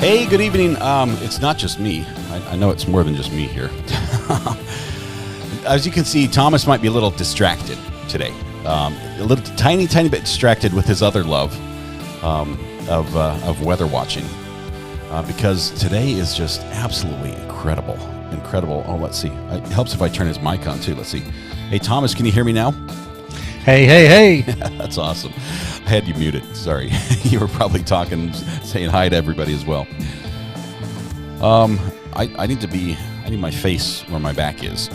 Hey, good evening. It's not just me. I know it's more than just me here. As you can see, Thomas might be a little distracted today. A little tiny bit distracted with his other love of weather watching. Because today is just absolutely incredible. Oh, let's see. It helps if I turn his mic on too. Let's see. Hey, Thomas, can you hear me now? Hey. That's awesome. I had you muted. Sorry. You were probably talking, saying hi to everybody as well. I need my face where my back is.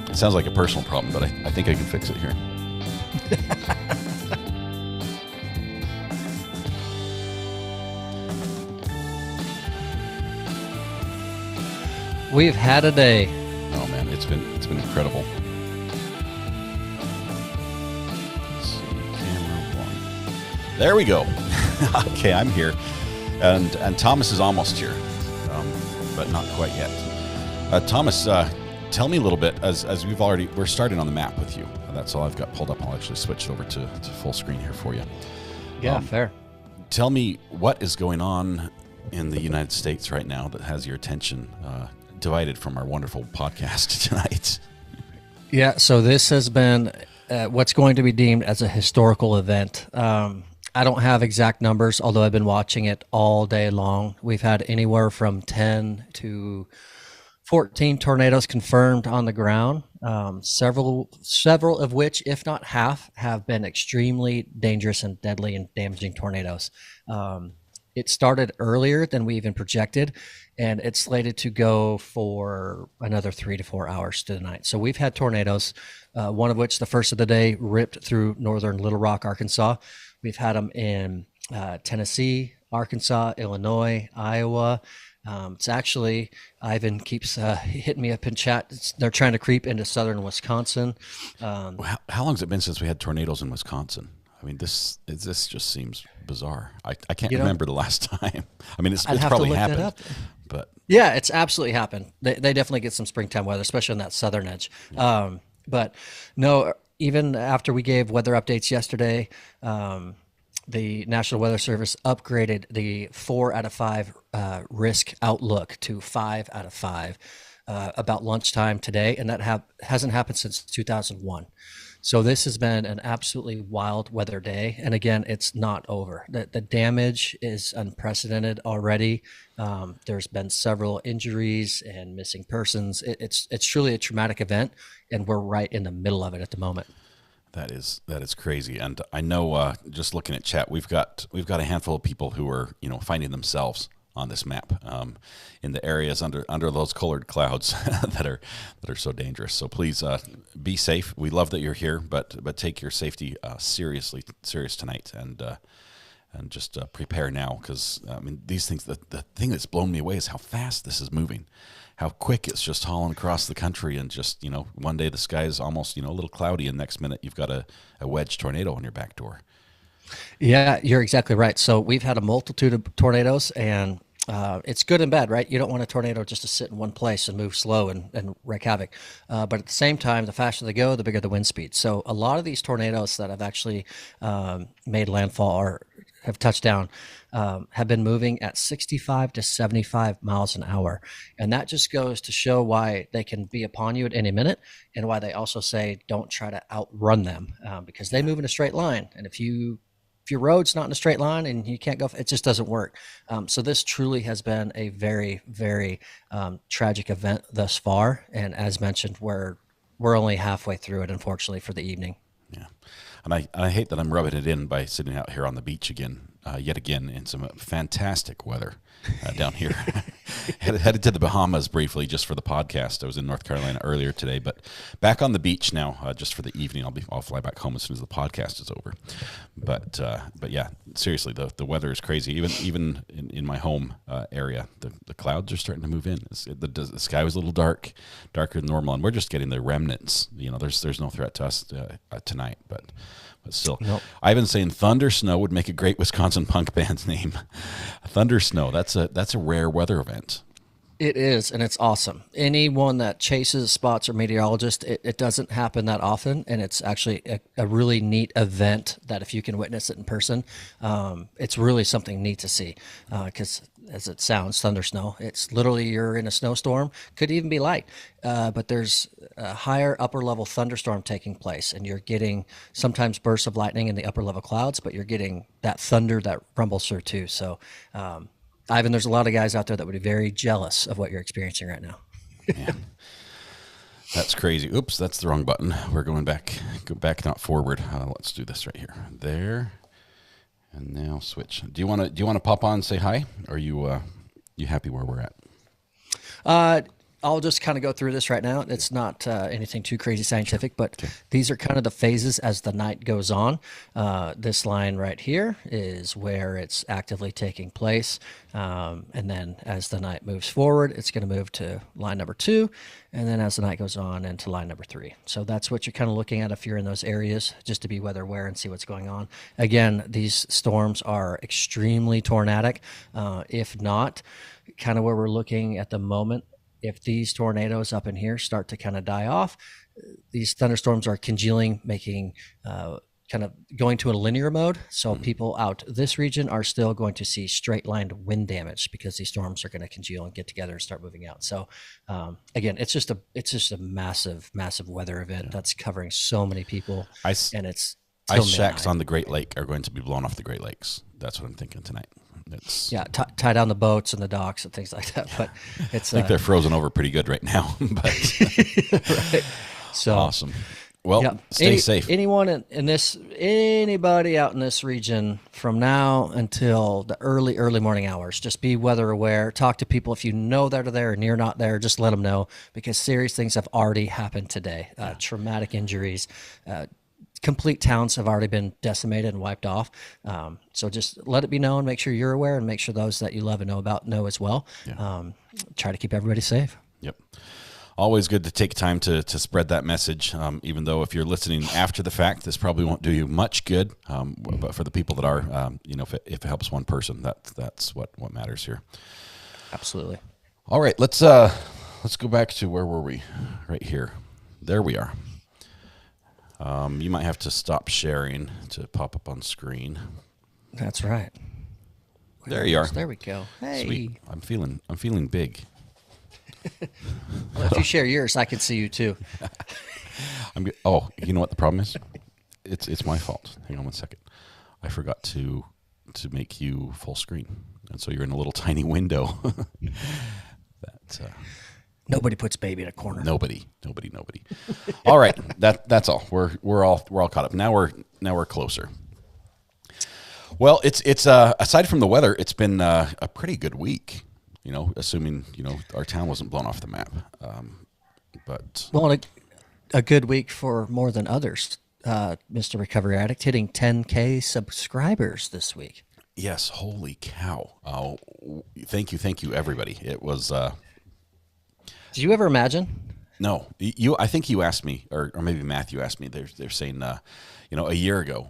It sounds like a personal problem, but I think I can fix it here. We've had a day. Oh man, it's been incredible. Let's see, camera one. There we go. Okay, I'm here, and Thomas is almost here, but not quite yet. Thomas, tell me a little bit as we're starting on the map with you. That's all I've got pulled up. I'll actually switch it over to full screen here for you. Yeah, fair. Tell me what is going on in the United States right now that has your attention divided from our wonderful podcast tonight. Yeah, so this has been what's going to be deemed as a historical event. I don't have exact numbers, although I've been watching it all day long. We've had anywhere from 10 to 14 tornadoes confirmed on the ground, several of which, if not half, have been extremely dangerous and deadly and damaging tornadoes. It started earlier than we even projected, and it's slated to go for another 3 to 4 hours tonight. So we've had tornadoes, one of which, the first of the day, ripped through northern Little Rock, Arkansas. We've had them in Tennessee, Arkansas, Illinois, Iowa. It's actually, Ivan keeps hitting me up in chat. They're trying to creep into southern Wisconsin. How long has it been since we had tornadoes in Wisconsin? I mean, this just seems bizarre. I can't remember the last time. I mean, it's probably happened, but yeah, it's absolutely happened. They definitely get some springtime weather, especially on that southern edge. Yeah. But no, even after we gave weather updates yesterday, the National Weather Service upgraded the 4 out of 5 risk outlook to 5 out of 5 about lunchtime today, and that hasn't happened since 2001. So this has been an absolutely wild weather day, and again, it's not over. The damage is unprecedented already. There's been several injuries and missing persons. It's truly a traumatic event, and we're right in the middle of it at the moment. That is crazy, and I know just looking at chat, we've got a handful of people who are finding themselves on this map in the areas under those colored clouds that are so dangerous. So please be safe. We love that you're here, but take your safety serious tonight, and just prepare now, because I mean, these things. The thing that's blown me away is how fast this is moving. How quick it's just hauling across the country, and just one day the sky is almost a little cloudy, and next minute you've got a wedge tornado on your back door. Yeah, you're exactly right. So we've had a multitude of tornadoes, and it's good and bad, right? You don't want a tornado just to sit in one place and move slow and wreak havoc. But at the same time, the faster they go, the bigger the wind speed. So a lot of these tornadoes that have actually made landfall or have touched down have been moving at 65 to 75 miles an hour. And that just goes to show why they can be upon you at any minute, and why they also say don't try to outrun them, because they move in a straight line. And if your road's not in a straight line and you can't go, it just doesn't work. So this truly has been a very, very tragic event thus far. And as mentioned, we're only halfway through it, unfortunately, for the evening. Yeah. And I hate that I'm rubbing it in by sitting out here on the beach yet again in some fantastic weather down here. Headed to the Bahamas briefly just for the podcast. I was in North Carolina earlier today, but back on the beach now just for the evening. I'll fly back home as soon as the podcast is over. But yeah, seriously, the weather is crazy. Even in my home area, the clouds are starting to move in. The sky was a little darker than normal, and we're just getting the remnants. There's no threat to us tonight, but still, nope. I've been saying Thunder Snow would make a great Wisconsin punk band's name. Thunder Snow, that's a rare weather event. It is, and it's awesome. Anyone that chases spots or meteorologist, it doesn't happen that often, and it's actually a really neat event that if you can witness it in person, it's really something neat to see. Because as it sounds, thunder snow. It's literally you're in a snowstorm, could even be light, but there's a higher upper level thunderstorm taking place, and you're getting sometimes bursts of lightning in the upper level clouds, but you're getting that thunder that rumbles through too. So, Ivan, there's a lot of guys out there that would be very jealous of what you're experiencing right now. Man, that's crazy. Oops, that's the wrong button. We're going back. Go back, not forward. Let's do this right here. There. And now switch. Do you want to pop on and say hi? Or are you happy where we're at? I'll just kind of go through this right now. It's not anything too crazy scientific, but these are kind of the phases as the night goes on. This line right here is where it's actively taking place. And then as the night moves forward, it's going to move to line number 2. And then as the night goes on into line number 3. So that's what you're kind of looking at if you're in those areas, just to be weather aware and see what's going on. Again, these storms are extremely tornadic. If not, kind of where we're looking at the moment, if these tornadoes up in here start to kind of die off, these thunderstorms are congealing, making kind of going to a linear mode. So people out this region are still going to see straight lined wind damage because these storms are going to congeal and get together and start moving out. So again, it's just a massive weather event that's covering so many people, and it's ice shacks on the Great Lake are going to be blown off the Great Lakes. That's what I'm thinking tonight. Tie down the boats and the docks and things like that. But it's I think they're frozen over pretty good right now. But right. So awesome. Well, stay safe. Anybody out in this region from now until the early morning hours, just be weather aware. Talk to people if you know that are there and you're not there. Just let them know, because serious things have already happened today. Traumatic injuries. Complete towns have already been decimated and wiped off. So just let it be known. Make sure you're aware, and make sure those that you love and know about know as well. Try to keep everybody safe. Yep. Always good to take time to spread that message, even though if you're listening after the fact, this probably won't do you much good. But for the people that are, if it helps one person, that's what matters here. Absolutely. All right, let's go back to where were we? Right here. There we are. You might have to stop sharing to pop up on screen. That's right. There you are. There we go. Hey, sweet. I'm feeling big. Well, if you share yours, I can see you too. Oh, you know what the problem is? It's my fault. Hang on one second. I forgot to make you full screen, and so you're in a little tiny window. Nobody puts baby in a corner. Nobody. All right, that's all. We're all caught up. Now we're closer. Well, it's aside from the weather, it's been a pretty good week. Assuming our town wasn't blown off the map. But a good week for more than others. Mr. Recovery Addict hitting 10K subscribers this week. Yes, holy cow! Oh, thank you, everybody. It was. Did you ever imagine? No, I think you asked me, or maybe Matthew asked me. They're saying, a year ago,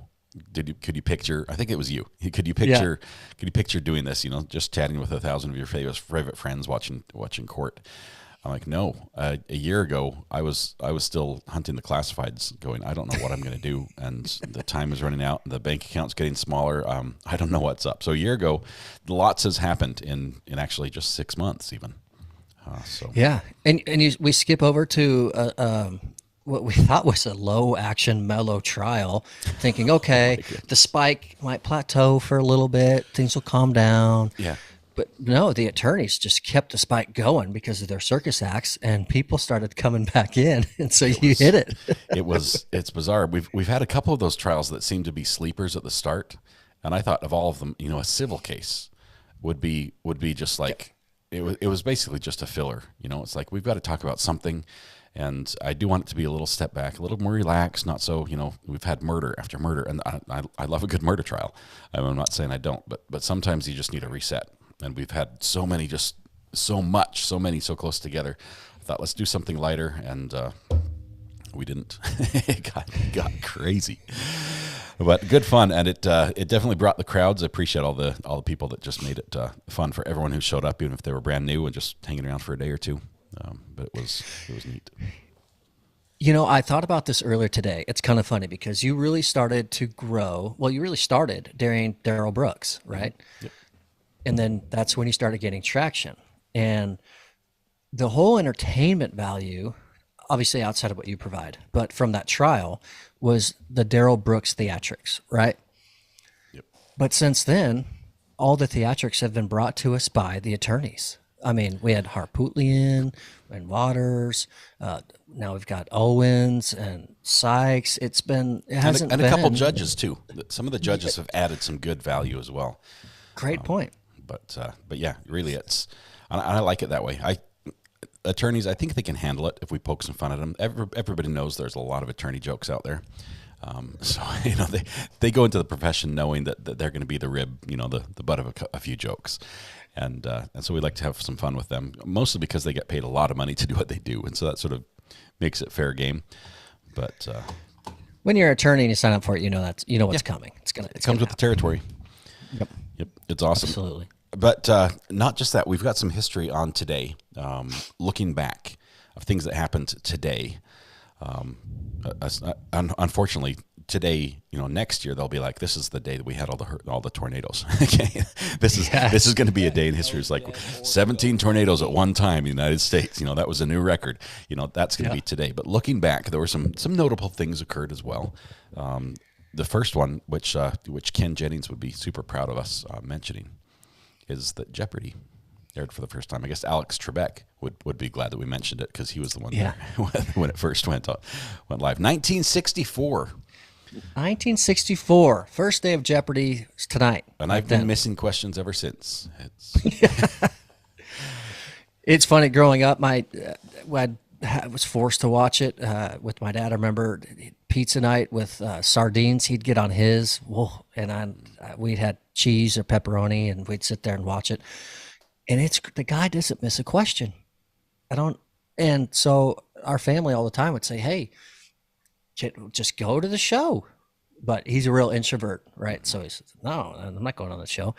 could you picture? I think it was you. Could you picture? Yeah. Could you picture doing this? Just chatting with 1,000 of your favorite friends, watching court. I'm like, no. A year ago, I was still hunting the classifieds, going, I don't know what I'm going to do, and the time is running out. The bank account's getting smaller. I don't know what's up. So a year ago, lots has happened in actually just 6 months, even. Yeah, and we skip over to what we thought was a low action, mellow trial, thinking, okay, the spike might plateau for a little bit, things will calm down. Yeah. But no, the attorneys just kept the spike going because of their circus acts, and people started coming back in, and so you hit it. It's bizarre. We've had a couple of those trials that seem to be sleepers at the start, and I thought of all of them, a civil case would be just like. It was basically just a filler. It's like we've got to talk about something, and I do want it to be a little step back, a little more relaxed, not so, we've had murder after murder, and I love a good murder trial. I'm not saying I don't, but sometimes you just need a reset, and we've had so many, just so many so close together. I thought, let's do something lighter, and we didn't. It got crazy. But good fun, and it definitely brought the crowds. I appreciate all the people that just made it fun for everyone who showed up, even if they were brand new and just hanging around for a day or two. But it was neat. I thought about this earlier today. It's kind of funny because you really started to grow. Well, you really started during Darrell Brooks, right? Yep. And then that's when he started getting traction. And the whole entertainment value, obviously outside of what you provide, but from that trial was the Daryl Brooks theatrics, right? Yep. But since then, all the theatrics have been brought to us by the attorneys. I mean, we had Harpootlian and Waters. Now we've got Owens and Sykes. It hasn't and been a couple judges too. Some of the judges have added some good value as well. Great point. But yeah, really, I like it that way. Attorneys, I think they can handle it if we poke some fun at them. Everybody knows there's a lot of attorney jokes out there. So they go into the profession knowing that they're going to be the rib, the butt of a few jokes, and so we like to have some fun with them, mostly because they get paid a lot of money to do what they do, and so that sort of makes it fair game. But when you're an attorney and you sign up for it, what's coming. It comes with the territory. Yep, it's awesome. Absolutely. But not just that, we've got some history on today, looking back of things that happened today. Unfortunately, today, next year they'll be like, this is the day that we had all the tornadoes. Okay, this is going to be a day in history. It's like 17 tornadoes at one time in the United States. That was a new record. That's going to be today. But looking back, there were some notable things occurred as well. The first one, which Ken Jennings would be super proud of us mentioning, is that Jeopardy aired for the first time. I guess Alex Trebek would be glad that we mentioned it because he was the one there when it first went live. 1964. 1964. First day of Jeopardy is tonight. And I've been missing questions ever since. It's funny growing up. I was forced to watch it with my dad. I remember pizza night with sardines. He'd get on his, and we'd had cheese or pepperoni, and we'd sit there and watch it. And the guy doesn't miss a question. And so our family all the time would say, "Hey, just go to the show." But he's a real introvert, right? So he says, "No, I'm not going on the show."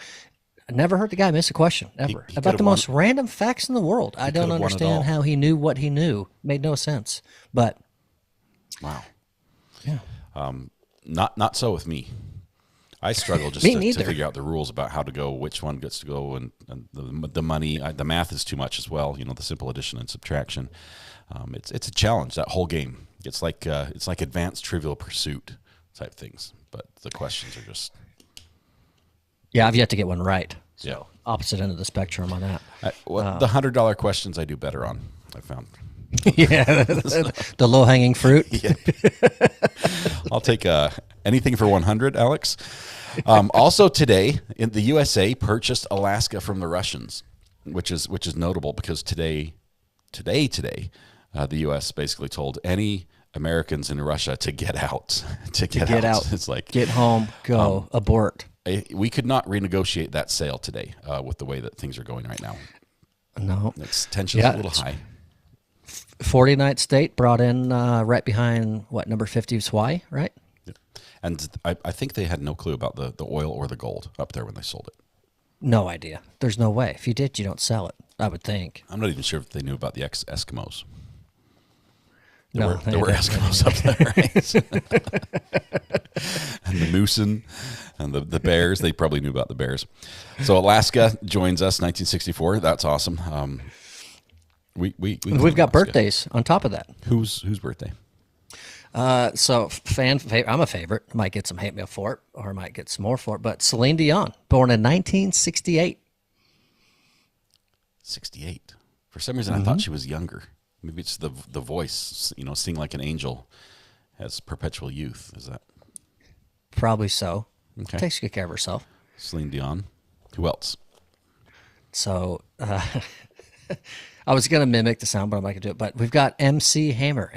I never heard the guy miss a question, ever. About the most random facts in the world. I don't understand how he knew what he knew. Made no sense. But wow. Yeah. Not so with me. I struggle just to figure out the rules about how to go, which one gets to go, and the money. The math is too much as well. The simple addition and subtraction. It's a challenge, that whole game. It's like advanced Trivial Pursuit type things. But the questions are just. Yeah, I've yet to get one right. So opposite end of the spectrum on that. The $100 questions I do better on, I found. Yeah, the low-hanging fruit. Yeah. I'll take anything for 100, Alex. Also today, the USA purchased Alaska from the Russians, which is notable because today, the U.S. basically told any Americans in Russia to get out. To get out. It's like get home, go, abort. We could not renegotiate that sale today with the way that things are going right now. No, tension's a little high. 49th state brought in right behind number 50 is Hawaii, right? Yeah. And I think they had no clue about the oil or the gold up there when they sold it. No idea. There's no way. If you did, you don't sell it, I would think. I'm not even sure if they knew about the Eskimos. There were Eskimos up there, right? And the moosin and the bears. They probably knew about the bears. So Alaska joins us, 1964. That's awesome. We've got birthdays on top of that. Whose birthday? So I'm a favorite. Might get some hate mail for it, or might get some more for it. But Celine Dion, born in 1968. 68. For some reason, I thought she was younger. Maybe it's the voice, sing like an angel, has perpetual youth. Is that? Probably so. Okay. Takes good care of herself. Celine Dion. Who else? So I was going to mimic the sound, but I'm not going to do it. But we've got MC Hammer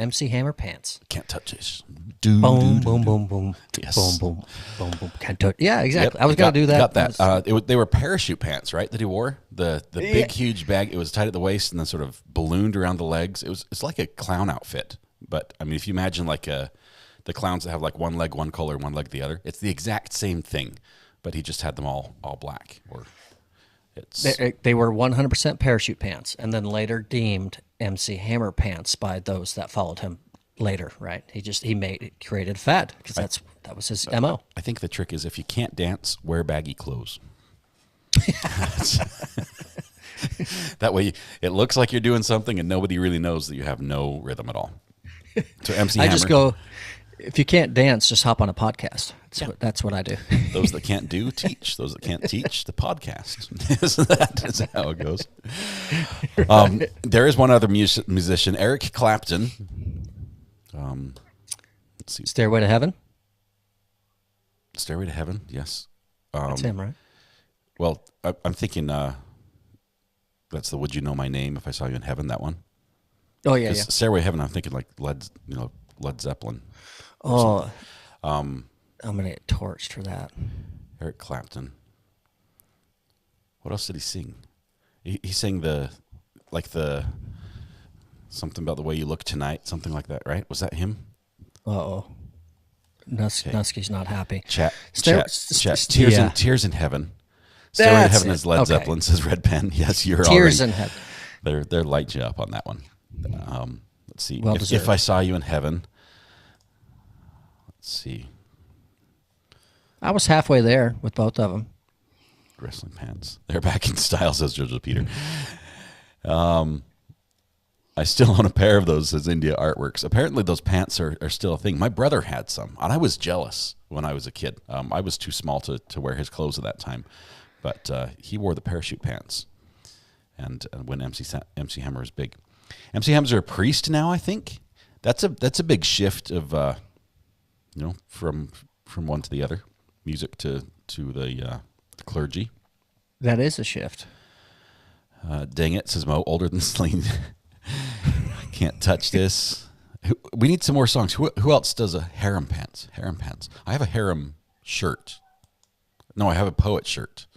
pants. Can't touch this. Boom, boom, boom, boom. Yes. Boom, boom, boom, boom. Can't touch. Yeah, exactly. Yep, I was going to do that. Got that. They were parachute pants, right? That he wore the big huge bag. It was tight at the waist and then sort of ballooned around the legs. It's like a clown outfit. But I mean, if you imagine like the clowns that have like one leg one color, one leg the other, it's the exact same thing. But he just had them all black. They were 100% parachute pants, and then later deemed MC Hammer pants by those that followed him later. Right? He created a fad because that was his MO. I think the trick is if you can't dance, wear baggy clothes. That way, it looks like you're doing something, and nobody really knows that you have no rhythm at all. So MC Hammer. I just go, if you can't dance, just hop on a podcast. That's what I do. Those that can't do, teach. Those that can't teach, the podcast. That is how it goes. Right. There is one other musician, Eric Clapton. Let's see. Stairway to Heaven? Stairway to Heaven, yes. That's him, right? Well, I'm thinking that's the Would You Know My Name If I Saw You in Heaven, that one. Oh, yeah. Stairway to Heaven, I'm thinking like Led Zeppelin. Oh, I'm going to get torched for that. Eric Clapton. What else did he sing? He sang something about the way you look tonight, something like that, right? Was that him? Uh-oh. Nusky's not happy. Tears in Heaven. Stairway to Heaven is Led Zeppelin, says Red Pen. Yes, you're Tears in Heaven. They're light you up on that one. Let's see. Well if I Saw You in Heaven. Let's see. I was halfway there with both of them. Wrestling pants. They're back in style, says Jojo Peter. I still own a pair of those, says India Artworks. Apparently those pants are still a thing. My brother had some, and I was jealous when I was a kid. I was too small to wear his clothes at that time, but he wore the parachute pants. And when MC Hammer was big. MC Hammer's a priest now, I think. That's a big shift of from one to the other, music to the clergy. That is a shift. Dang it, says Mo, older than Celine. Can't touch this. We need some more songs. Who else does a harem pants? Harem pants. I have a harem shirt. No, I have a poet shirt.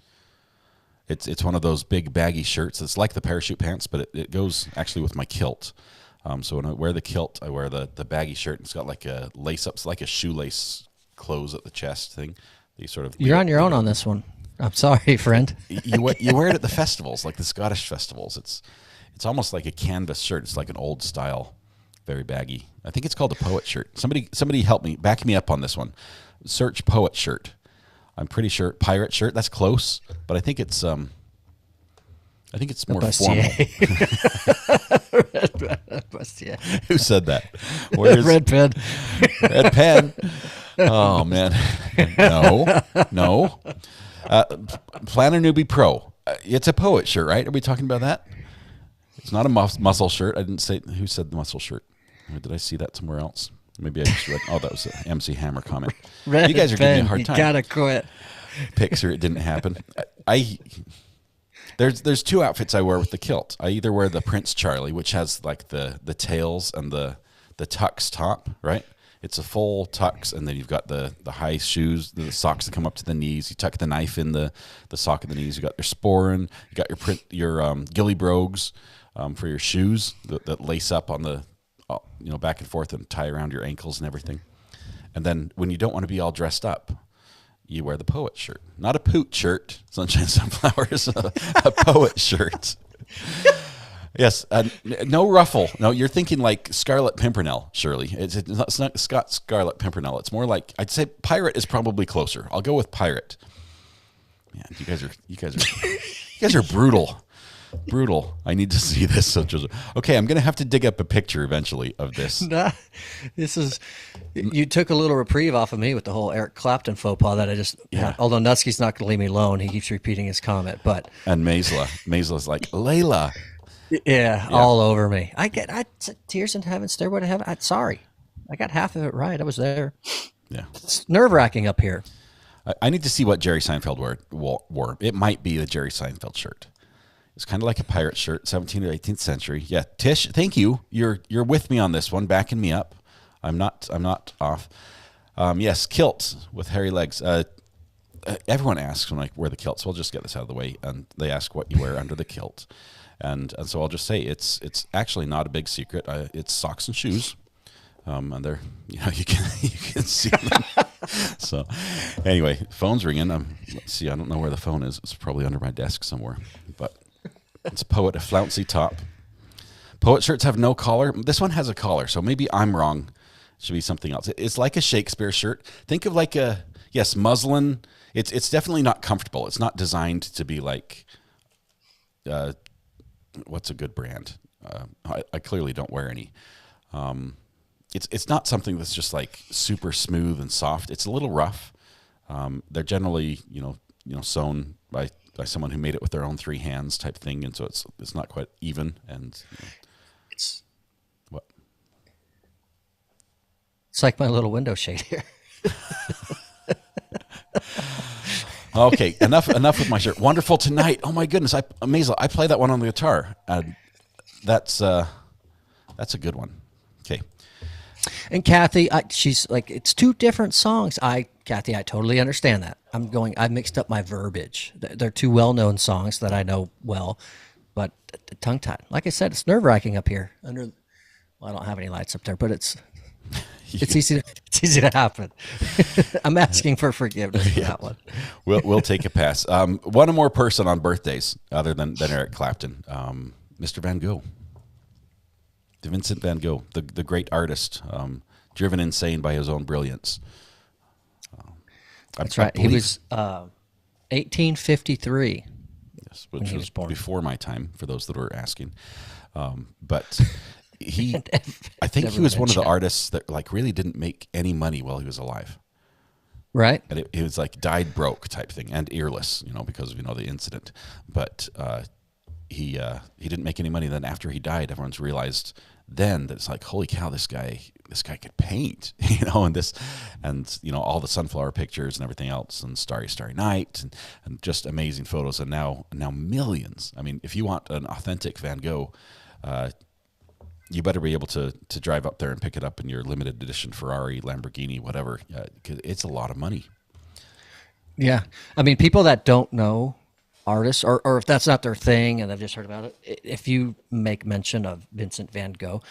It's one of those big baggy shirts. It's like the parachute pants, but it goes actually with my kilt. So when I wear the kilt, I wear the baggy shirt. It's got like a lace up, it's like a shoelace close at the chest thing. You're on your own on this one. I'm sorry, friend. You wear it at the festivals, like the Scottish festivals. It's almost like a canvas shirt. It's like an old style, very baggy. I think it's called a poet shirt. Somebody help me, back me up on this one. Search poet shirt. I'm pretty sure pirate shirt. That's close, but I think it's more formal. Who said that? Where's Red Pen? Red Pen. Oh man, no. Planner Newbie Pro. It's a poet shirt, right? Are we talking about that? It's not a muscle shirt. I didn't say who said the muscle shirt. Or did I see that somewhere else? Maybe I just read. Oh, that was an MC Hammer comment. Red you guys are Pen, giving me a hard time. You gotta quit. Picture it didn't happen. There's two outfits I wear with the kilt. I either wear the Prince Charlie, which has like the tails and the tux top, right? It's a full tux, and then you've got the high shoes, the socks that come up to the knees. You tuck the knife in the sock of the knees. You got your sporran. You got your ghillie brogues for your shoes that lace up on the back and forth and tie around your ankles and everything. And then when you don't want to be all dressed up, you wear the poet shirt. Not a poot shirt, Sunshine Sunflowers, a poet shirt. Yes, no ruffle. No, you're thinking like Scarlet Pimpernel, Shirley. It's not Scott Scarlet Pimpernel. It's more like, I'd say pirate is probably closer. I'll go with pirate. Man, you guys are brutal. Brutal. I need to see this. Okay, I'm going to have to dig up a picture eventually of this. Nah, you took a little reprieve off of me with the whole Eric Clapton faux pas that I just had. Although Nutsky's not going to leave me alone. He keeps repeating his comment. And Maisla's like, Layla. Yeah, all over me. I said Tears in Heaven, Stairway to Heaven. Sorry. I got half of it right. I was there. Yeah. It's nerve-wracking up here. I need to see what Jerry Seinfeld wore. It might be the Jerry Seinfeld shirt. It's kind of like a pirate shirt, 17th or 18th century. Yeah, Tish, thank you. You're with me on this one, backing me up. I'm not off. Yes, kilt with hairy legs. Everyone asks when I wear the kilt, so I'll just get this out of the way. And they ask what you wear under the kilt, and so I'll just say it's actually not a big secret. It's socks and shoes, and they're you can see them. So anyway, phone's ringing. Let's see. I don't know where the phone is. It's probably under my desk somewhere, but. It's a flouncy top. Poet shirts have no collar. This one has a collar, so maybe I'm wrong. It should be something else. It's like a Shakespeare shirt. Think of like muslin It's definitely not comfortable. It's not designed to be like, what's a good brand? I clearly don't wear any. It's not something that's just like super smooth and soft. It's a little rough. They're generally sewn by someone who made it with their own 3 hands type thing, and so it's not quite even. And It's what? It's like my little window shade here. Okay, enough with my shirt. Wonderful Tonight. Oh my goodness, amazing. I play that one on the guitar. That's a good one. Okay. And Kathy, she's like, it's 2 different songs. Kathy, I totally understand that. I mixed up my verbiage. They're 2 well-known songs that I know well, but tongue-tied. Like I said, it's nerve-wracking up here. Well, I don't have any lights up there, but it's easy to happen. I'm asking for forgiveness for that one. We'll take a pass. One more person on birthdays other than Eric Clapton, Mr. Van Gogh. Vincent Van Gogh, the great artist, driven insane by his own brilliance. That's right. He was 1853. Yes, which was born before my time, for those that were asking. But I think he was one of the artists that like really didn't make any money while he was alive. Right. And it was like died broke type thing, and earless, because of the incident. But he didn't make any money. Then after he died, everyone's realized then that it's like, holy cow, this guy could paint, and all the sunflower pictures and everything else, and Starry Night, and just amazing photos. And now millions. I mean, if you want an authentic Van Gogh, you better be able to drive up there and pick it up in your limited edition Ferrari, Lamborghini, whatever. 'Cause it's a lot of money. Yeah. I mean, people that don't know artists, or if that's not their thing and they've just heard about it, if you make mention of Vincent Van Gogh,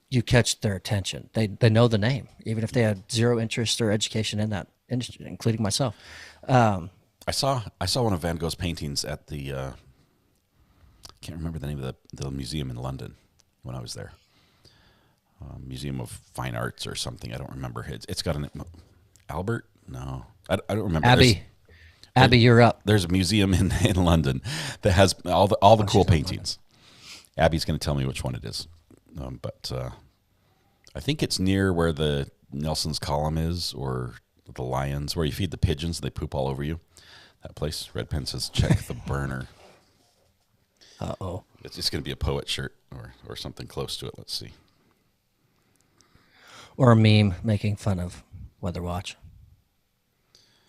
you catch their attention. They know the name, even if they had zero interest or education in that industry, including myself. I saw one of Van Gogh's paintings at the can't remember the name of the museum in London when I was there. Museum of Fine Arts or something. I don't remember. It's got an Albert. No, I don't remember. Abby, you're up. There's a museum in London that has all the cool paintings. Abby's going to tell me which one it is, but I think it's near where the Nelson's Column is, or the Lions, where you feed the pigeons, they poop all over you. That place. Red Pen says, check the burner. Uh-oh. It's going to be a poet shirt or something close to it. Let's see. Or a meme making fun of Weather Watch.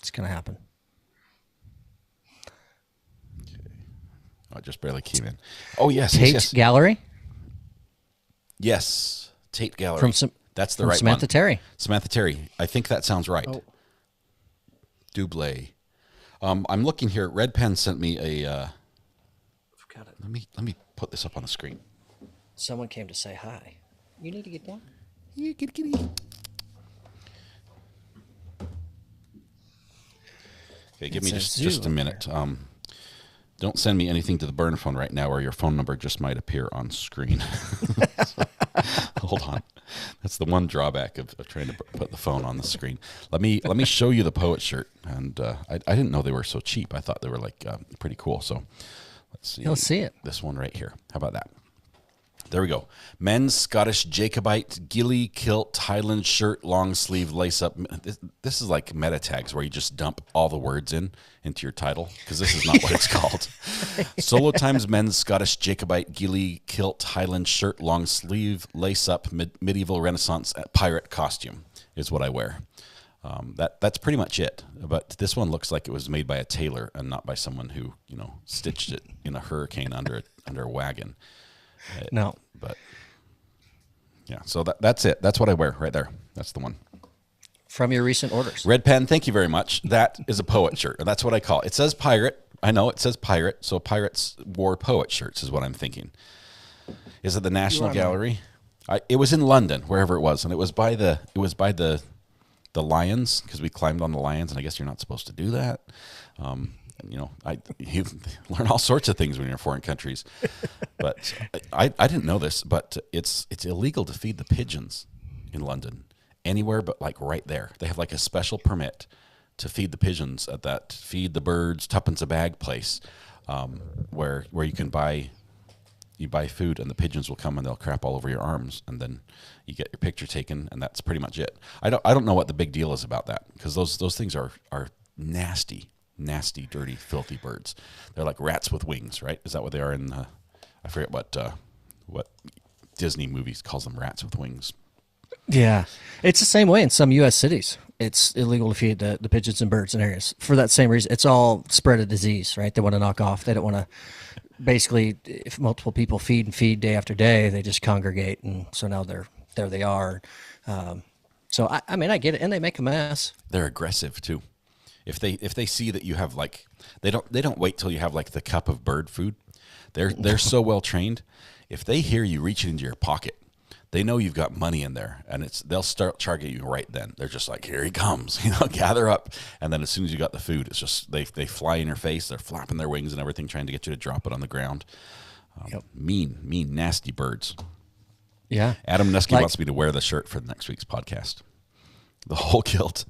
It's going to happen. I just barely came in. Oh, yes. Tate Gallery? Yes. Tate Gallery. That's the right Samantha one. Terry. Samantha Terry. I think that sounds right. Oh. Doublé. I'm looking here. Red Pen sent me a... Let me put this up on the screen. Someone came to say hi. You need to get down. Yeah, kitty. Okay, give me just a minute. Don't send me anything to the burner phone right now, or your phone number just might appear on screen. Hold on. That's the one drawback of trying to put the phone on the screen. Let me show you the poet shirt. And I didn't know they were so cheap. I thought they were like pretty cool. So let's see. You'll see it. This one right here. How about that? There we go. Men's Scottish Jacobite ghillie kilt Highland shirt long sleeve lace up. This is like meta tags where you just dump all the words into your title, because this is not what it's called. Solo Times Men's Scottish Jacobite ghillie kilt Highland shirt long sleeve lace up medieval Renaissance pirate costume is what I wear. That's pretty much it. But this one looks like it was made by a tailor and not by someone who stitched it in a hurricane under a wagon. No. But yeah, so that's it. That's what I wear right there. That's the one. From your recent orders. Red Pen, thank you very much. That is a poet shirt. That's what I call it. It says pirate. I know it says pirate, so pirates wore poet shirts is what I'm thinking. Is it the National Gallery? It was in London, wherever it was, and it was by the lions, because we climbed on the lions, and I guess you're not supposed to do that. You learn all sorts of things when you're in foreign countries. But I didn't know this, but it's illegal to feed the pigeons in London anywhere but like right there. They have like a special permit to feed the pigeons at that feed the birds tuppence a bag place, where you can buy food and the pigeons will come and they'll crap all over your arms, and then you get your picture taken, and that's pretty much it. I don't know what the big deal is about that, because those things are nasty, dirty, filthy birds. They're like rats with wings, right? Is that what they are in? I forget what Disney movies calls them, rats with wings. Yeah, it's the same way in some U.S. cities. It's illegal to feed the pigeons and birds in areas for that same reason. It's all spread of disease, right? They want to knock off. They don't want to. Basically, if multiple people feed day after day, they just congregate, and so now there they are. So I mean, I get it, and they make a mess. They're aggressive too. If they see that you have like, they don't wait till you have like the cup of bird food. They're so well trained. If they hear you reaching into your pocket, they know you've got money in there, and they'll start targeting you right then. They're just like, here he comes, gather up. And then as soon as you got the food, it's just they fly in your face. They're flapping their wings and everything, trying to get you to drop it on the ground. Yep. Mean, nasty birds. Yeah. Adam Nusky wants me to wear the shirt for the next week's podcast. The whole kilt.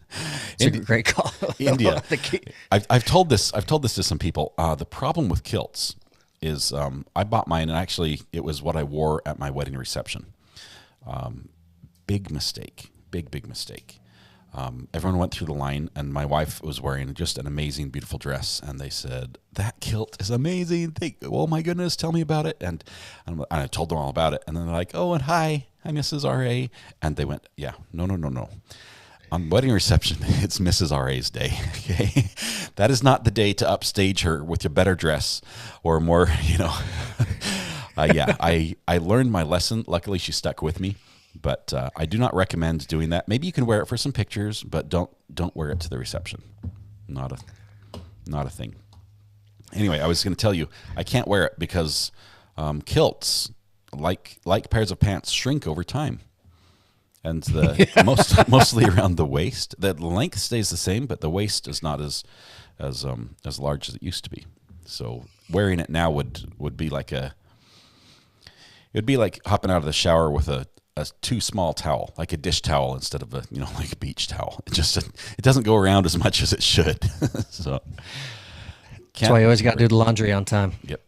It's a great call. India. I've told this to some people. The problem with kilts is I bought mine, and actually it was what I wore at my wedding reception. Big mistake. Big mistake. Everyone went through the line, and my wife was wearing just an amazing, beautiful dress, and they said, that kilt is amazing. Oh my goodness, tell me about it. And I told them all about it, and then they're like, oh, and hi Mrs. R.A. And they went, yeah, no. On wedding reception, it's Mrs. R.A.'s day. Okay, that is not the day to upstage her with your better dress or more. I learned my lesson. Luckily, she stuck with me. But I do not recommend doing that. Maybe you can wear it for some pictures, but don't wear it to the reception. Not a thing. Anyway, I was going to tell you, I can't wear it because kilts, like pairs of pants, shrink over time. And mostly around the waist. The length stays the same, but the waist is not as large as it used to be. So wearing it now would be like it'd be like hopping out of the shower with a too small towel, like a dish towel instead of like a beach towel. It doesn't go around as much as it should. So that's why you always got to do the laundry on time. Yep.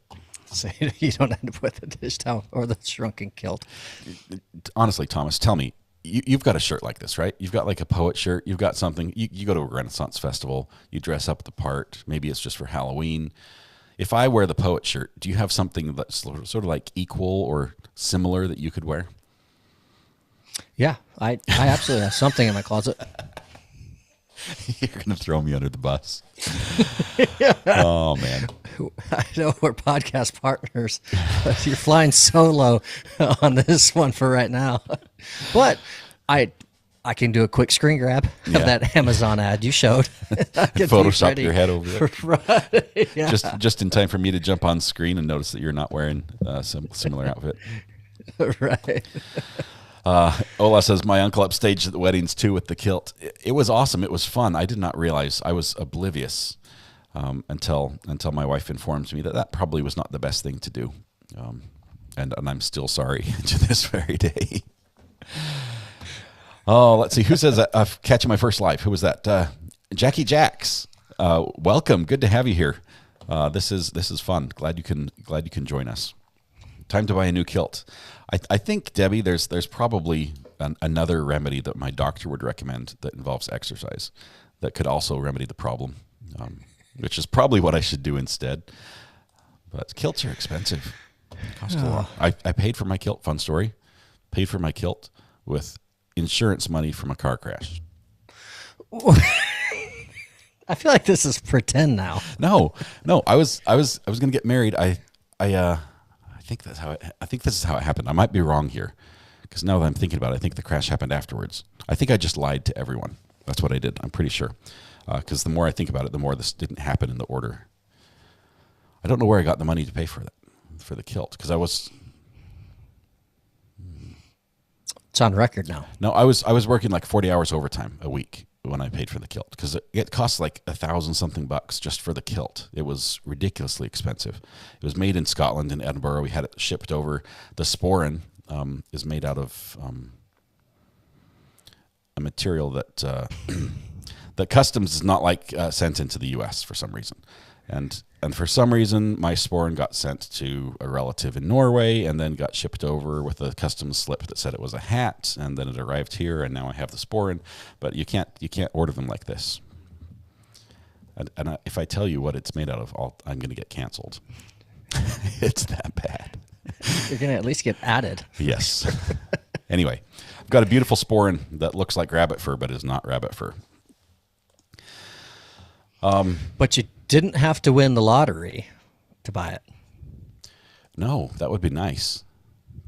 So you don't end up with a dish towel or the shrunken kilt. Honestly, Thomas, tell me, you've got a shirt like this, right? You've got like a poet shirt. You've got something. You go to a Renaissance festival. You dress up the part. Maybe it's just for Halloween. If I wear the poet shirt, do you have something that's sort of like equal or similar that you could wear? Yeah, I absolutely have something in my closet. You're going to throw me under the bus. Oh, man. I know we're podcast partners, but you're flying solo on this one for right now. But I can do a quick screen grab of that Amazon ad you showed. Photoshop your head over it. Right. Yeah. Just in time for me to jump on screen and notice that you're not wearing some similar outfit. Right. Ola says, my uncle upstaged at the weddings too with the kilt. It was awesome. It was fun. I did not realize, I was oblivious until my wife informed me that probably was not the best thing to do. And I'm still sorry to this very day. Oh, let's see. Who says that? Catching my first live. Who was that? Jackie Jacks. Welcome. Good to have you here. This is fun. Glad you can join us. Time to buy a new kilt. I think, Debbie, there's probably another remedy that my doctor would recommend that involves exercise that could also remedy the problem, which is probably what I should do instead. But kilts are expensive. They cost a lot. I paid for my kilt, fun story, paid for my kilt with insurance money from a car crash. I feel like this is pretend now. No. I was going to get married. I think this is how it happened. I might be wrong here, because now that I'm thinking about it, I think the crash happened afterwards. I think I just lied to everyone. That's what I did. I'm pretty sure, because the more I think about it, the more this didn't happen in the order. I don't know where I got the money to pay for the kilt, because I was. It's on record now. No, I was working like 40 hours overtime a week when I paid for the kilt, because it cost like $1,000-something bucks just for the kilt. It was ridiculously expensive. It was made in Scotland, in Edinburgh. We had it shipped over. The sporan is made out of a material that the customs is not like sent into the U.S. for some reason, and for some reason my sporn got sent to a relative in Norway and then got shipped over with a customs slip that said it was a hat, and then it arrived here, and now I have the sporn. But you can't order them like this. And if I tell you what it's made out of, I'm going to get canceled. It's that bad. You're going to at least get added. Yes. Anyway, I've got a beautiful sporn that looks like rabbit fur, but is not rabbit fur. But you didn't have to win the lottery to buy it. No, that would be nice.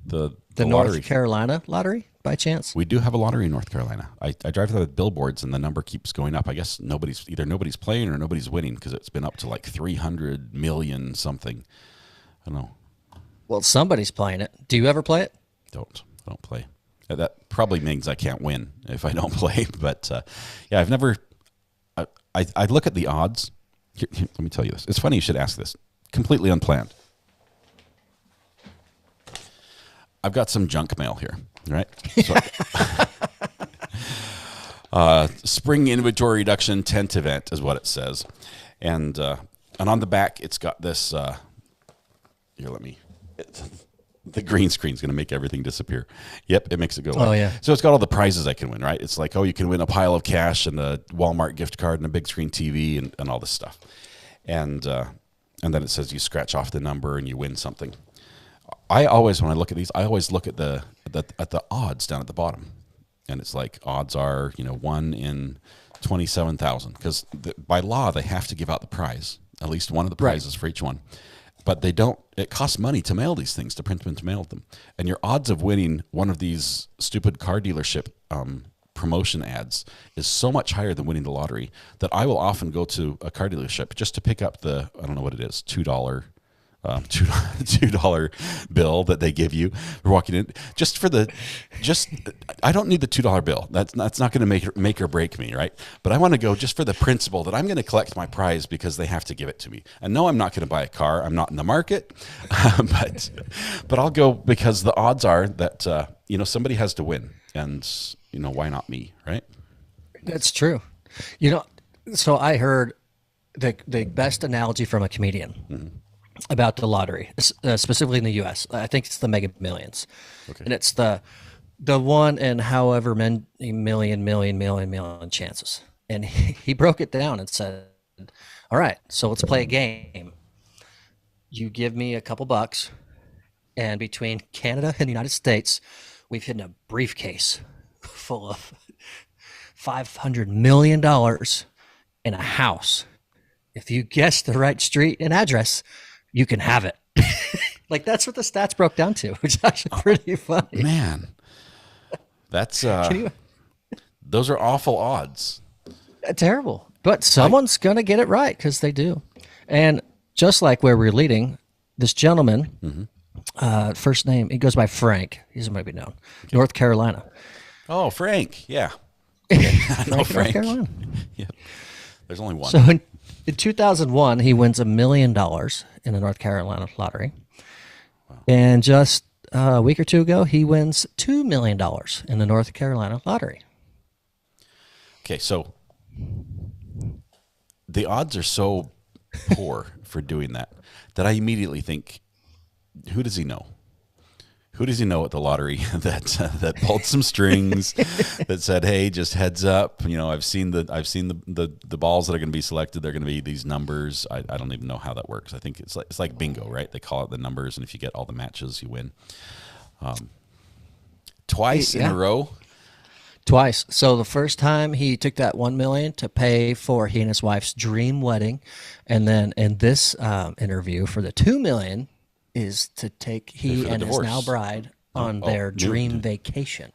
The North lottery. Carolina lottery, by chance? We do have a lottery in North Carolina. I drive to the billboards, and the number keeps going up. I guess nobody's playing or nobody's winning, because it's been up to like 300 million something. I don't know. Well, somebody's playing it. Do you ever play it? I don't play. That probably means I can't win if I don't play. But yeah, I've never. I look at the odds. Here, let me tell you this. It's funny you should ask this. Completely unplanned. I've got some junk mail here, right? So, spring inventory reduction tent event is what it says, and on the back it's got this. The green screen's going to make everything disappear. Yep, it makes it go away. Oh, yeah. So it's got all the prizes I can win, right? It's like, you can win a pile of cash and a Walmart gift card and a big screen TV and all this stuff. And then it says you scratch off the number and you win something. When I look at these, I always look at the odds down at the bottom. And it's like, odds are, 1 in 27,000. Because by law, they have to give out the prize, at least one of the prizes for each one. But they don't. It costs money to mail these things, to print them and to mail them. And your odds of winning one of these stupid car dealership promotion ads is so much higher than winning the lottery that I will often go to a car dealership just to pick up the, I don't know what it is, $2 bill that they give you for walking in. I don't need the $2 bill. That's not going to make or break me, right? But I want to go just for the principle that I'm going to collect my prize because they have to give it to me. And no, I'm not going to buy a car. I'm not in the market, but I'll go because the odds are that somebody has to win, and why not me, right? That's true. So I heard the best analogy from a comedian. Mm-hmm. About the lottery, specifically in the U.S. I think it's the Mega Millions, okay. And it's the one in however many million chances. And he broke it down and said, "All right, so let's play a game. You give me a couple bucks, and between Canada and the United States, we've hidden a briefcase full of $500 million in a house. If you guess the right street and address, you can have it." Like, that's what the stats broke down to, which is actually pretty funny. Man, that's those are awful odds. Terrible. But someone's going to get it right, because they do. And just like where we're leading, this gentleman, first name, he goes by Frank. He's maybe known. Okay. North Carolina. Oh, Frank. Yeah. I know Frank. North Carolina. Yeah. There's only one. So in 2001, he wins $1 million in the North Carolina lottery. Wow. And just a week or two ago, he wins $2 million in the North Carolina lottery. Okay, so the odds are so poor for doing that I immediately think, who does he know? Who does he know at the lottery that pulled some strings, that said, "Hey, just heads up. I've seen the balls that are going to be selected. They're going to be these numbers." I don't even know how that works. I think it's like bingo, right? They call it the numbers, and if you get all the matches, you win. Twice in a row. Twice. So the first time he took that $1 million to pay for he and his wife's dream wedding, and then in this interview for the $2 million. Is to take he and his now bride on their dream vacation.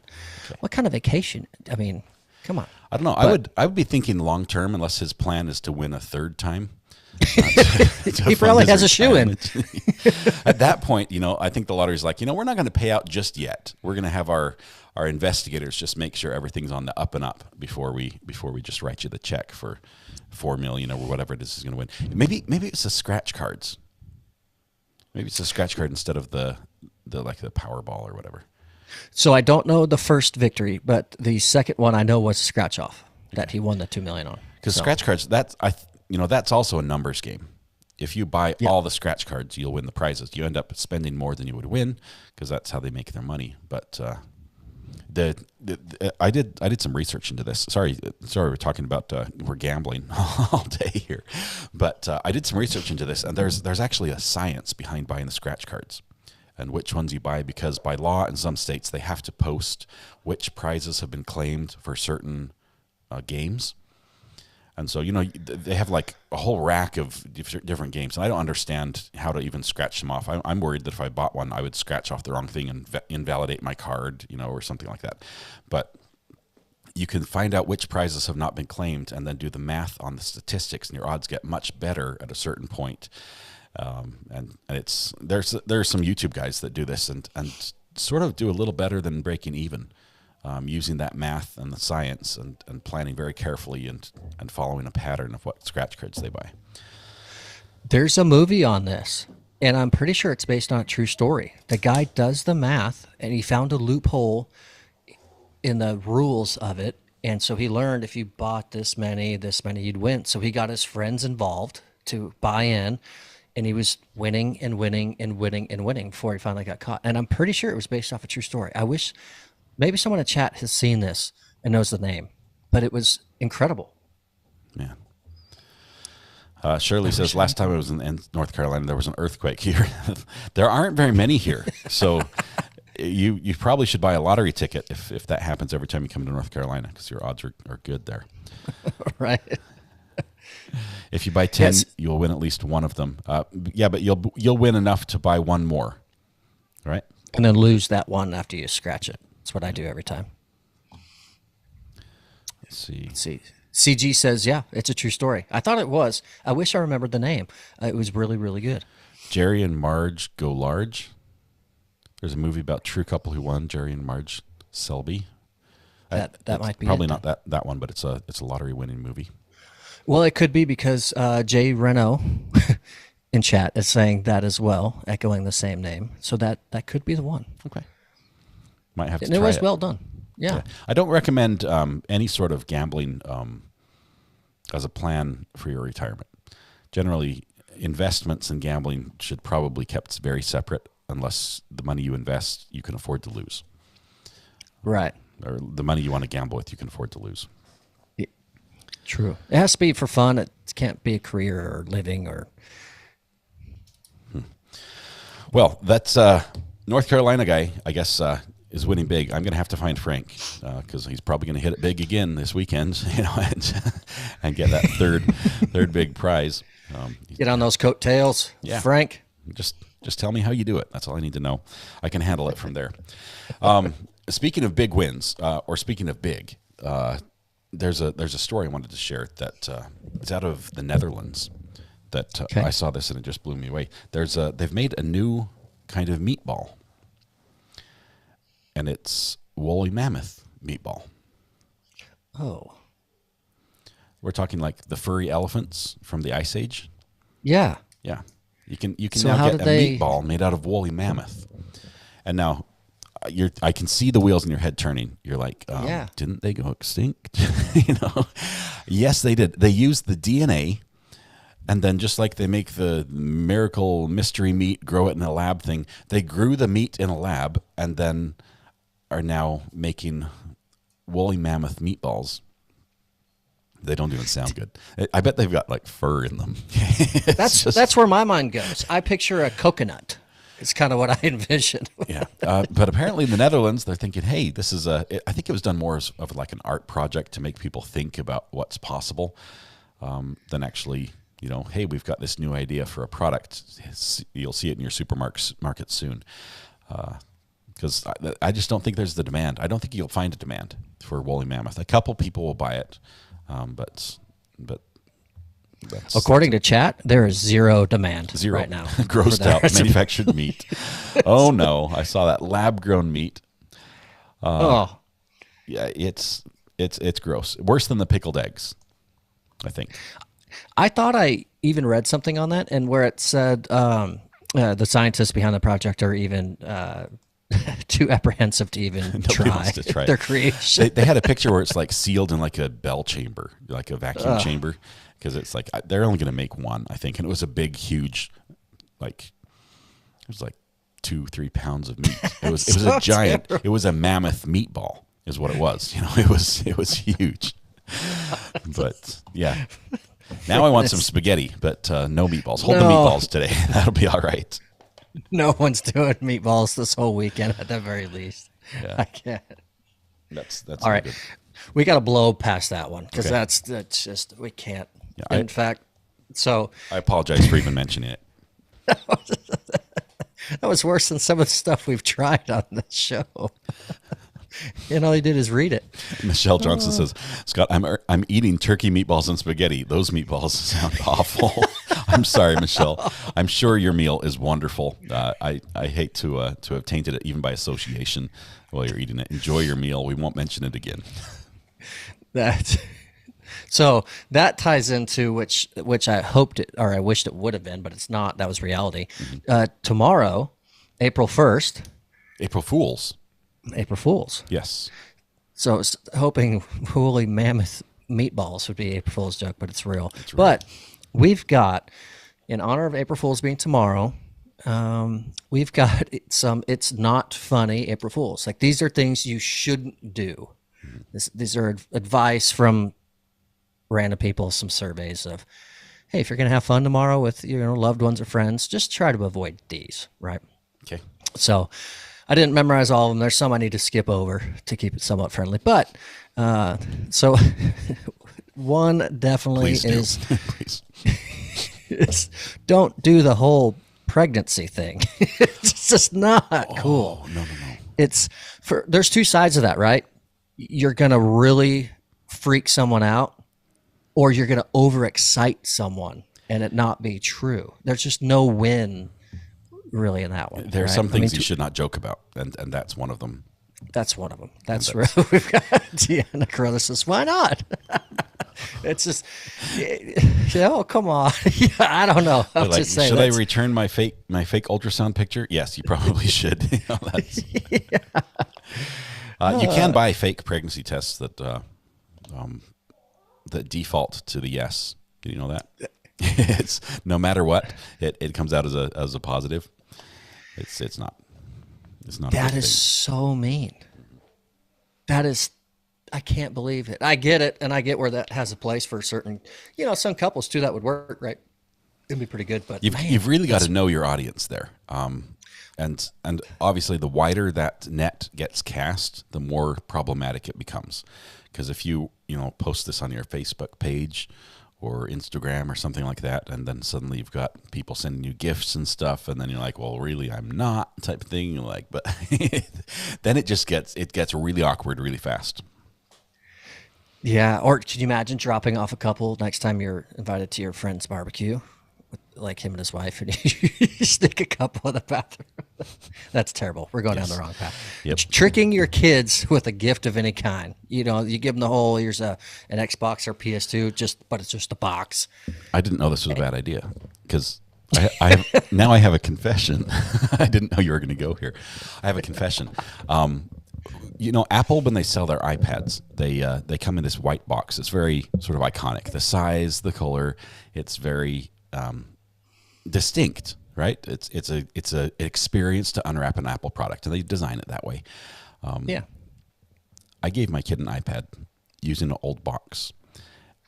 Okay. What kind of vacation? I mean, come on. I don't know. I would be thinking long term, unless his plan is to win a third time. He probably has a shoe in. At that point, I think the lottery's like, we're not going to pay out just yet. We're going to have our investigators just make sure everything's on the up and up before we just write you the check for $4 million or whatever it is he's going to win. Maybe it's the scratch cards. Maybe it's a scratch card instead of the Powerball or whatever. So I don't know the first victory, but the second one I know was a scratch off. that he won the $2 million on. Because scratch cards, that's also a numbers game. If you buy all the scratch cards, you'll win the prizes. You end up spending more than you would win because that's how they make their money. But I did some research into this. Sorry, we're talking about we're gambling all day here, but I did some research into this, and there's actually a science behind buying the scratch cards and which ones you buy, because by law in some states they have to post which prizes have been claimed for certain games. And so, they have like a whole rack of different games. And I don't understand how to even scratch them off. I'm worried that if I bought one, I would scratch off the wrong thing and invalidate my card, or something like that. But you can find out which prizes have not been claimed and then do the math on the statistics, and your odds get much better at a certain point. And there's some YouTube guys that do this and sort of do a little better than breaking even. Using that math and the science and planning very carefully and following a pattern of what scratch cards they buy. There's a movie on this, and I'm pretty sure it's based on a true story. The guy does the math, and he found a loophole in the rules of it, and so he learned if you bought this many, you'd win. So he got his friends involved to buy in, and he was winning and winning and winning and winning before he finally got caught. And I'm pretty sure it was based off a true story. I wish... maybe someone in chat has seen this and knows the name, but it was incredible. Man. Shirley says, last time I was in North Carolina, there was an earthquake here. There aren't very many here. So you probably should buy a lottery ticket if that happens every time you come to North Carolina, because your odds are good there. Right. If you buy 10, you'll win at least one of them. But you'll win enough to buy one more, right? And then lose that one after you scratch it. That's what I do every time. Let's see. CG says, yeah, it's a true story. I thought it was. I wish I remembered the name. It was really, really good. Jerry and Marge Go Large. There's a movie about true couple who won, Jerry and Marge Selby. That might be probably not that one, but it's a lottery winning movie. Well, it could be because Jay Reno in chat is saying that as well, echoing the same name. So that could be the one. Okay. Might have to try it. It was well done. Yeah. I don't recommend any sort of gambling as a plan for your retirement. Generally, investments and gambling should probably be kept very separate unless the money you invest you can afford to lose. Right. Or the money you want to gamble with you can afford to lose. Yeah. True. It has to be for fun. It can't be a career or living or... Well, that's North Carolina guy, I guess, is winning big. I'm going to have to find Frank because he's probably going to hit it big again this weekend, and get that third big prize. Get on those coattails, Frank. Just tell me how you do it. That's all I need to know. I can handle it from there. Speaking of big wins, or speaking of big, there's a story I wanted to share that is out of the Netherlands. That I saw this and it just blew me away. They've made a new kind of meatball. And it's woolly mammoth meatball. Oh. We're talking like the furry elephants from the Ice Age. Yeah. Yeah. You can So now how get a did meatball made out of woolly mammoth. And now I can see the wheels in your head turning. You're like, didn't they go extinct? Yes, they did. They used the DNA, and then just like they make the miracle mystery meat, grow it in a lab thing, they grew the meat in a lab and then are now making woolly mammoth meatballs. They don't even sound good. I bet they've got like fur in them. That's where my mind goes. I picture a coconut. It's kind of what I envision. Yeah, but apparently in the Netherlands, they're thinking, hey, this is I think it was done more of like an art project to make people think about what's possible than actually, hey, we've got this new idea for a product. You'll see it in your supermarket soon. Because I just don't think there's the demand. I don't think you'll find a demand for woolly mammoth. A couple people will buy it, but that's... According to chat, there is zero demand right now. Grossed out manufactured meat. Oh, no. I saw that lab-grown meat. Yeah, it's gross. Worse than the pickled eggs, I think. I thought I even read something on that, and where it said the scientists behind the project are even too apprehensive to even Nobody try, wants to try their it. creation. They had a picture where it's like sealed in like a bell chamber, like a vacuum chamber, because it's like they're only going to make one, I think, and it was a big, huge, like it was like 2-3 pounds of meat. It was So a giant. terrible. It was a mammoth meatball, is what it was. It was huge. But yeah, now I want some spaghetti, but no meatballs. Hold the No. meatballs today. That'll be all right. No one's doing meatballs this whole weekend at the very least. Yeah. I can't. That's All right. good. We got to blow past that one because Okay. that's just, we can't. Yeah, In fact, so I apologize for even mentioning it. that was worse than some of the stuff we've tried on this show. And all he did is read it. Michelle Johnson says, "Scott, I'm eating turkey meatballs and spaghetti. Those meatballs sound awful." I'm sorry, Michelle. I'm sure your meal is wonderful. I hate to have tainted it even by association while you're eating it. Enjoy your meal. We won't mention it again. So that ties into which I hoped it, or I wished it would have been, but it's not. That was reality. Tomorrow, April 1st, April Fools. April Fools. Yes. So I was hoping woolly mammoth meatballs would be April Fool's joke, but it's real. But we've got, in honor of April Fool's being tomorrow, we've got some it's not funny April Fools. Like, these are things you shouldn't do. These are advice from random people, some surveys of, hey, if you're going to have fun tomorrow with your loved ones or friends, just try to avoid these, right? Okay. So I didn't memorize all of them. There's some I need to skip over to keep it somewhat friendly. But so one definitely Please do. is, Please. is don't do the whole pregnancy thing. It's just not cool. Oh, no. It's there's two sides of that, right? You're going to really freak someone out, or you're going to overexcite someone and it not be true. There's just no win really in that one. There are right? some things you should not joke about, and that's one of them. That's one of them. That's real. We've got Deanna Carruthers says, why not? It's just, oh, come on. Yeah, I don't know. I'm Like, just saying. should I return my fake ultrasound picture? Yes, you probably should. You can buy fake pregnancy tests that default to the yes. Did you know that? It's no matter what, it comes out as a positive. It's not. That is so mean. That is, I can't believe it. I get it, and I get where that has a place for certain, some couples too that would work, right? It'd be pretty good, but You've really got to know your audience there. And obviously, the wider that net gets cast, the more problematic it becomes. Because if you post this on your Facebook page or Instagram or something like that, and then suddenly you've got people sending you gifts and stuff, and then you're like, well, really, I'm not, type of thing. You're like, but then it gets really awkward really fast. Yeah, or could you imagine dropping off a couple next time you're invited to your friend's barbecue, with, like him and his wife, and you stick a couple in the bathroom? That's terrible. We're going down the wrong path. Yep. Tricking your kids with a gift of any kind. You give them the whole, here's an Xbox or PS2, but it's just a box. I didn't know this was a bad idea because now I have a confession. I didn't know you were going to go here. I have a confession. Apple, when they sell their iPads, they come in this white box. It's very sort of iconic. The size, the color, it's very distinct, right? It's a experience to unwrap an Apple product, and they design it that way. Yeah. I gave my kid an iPad using an old box,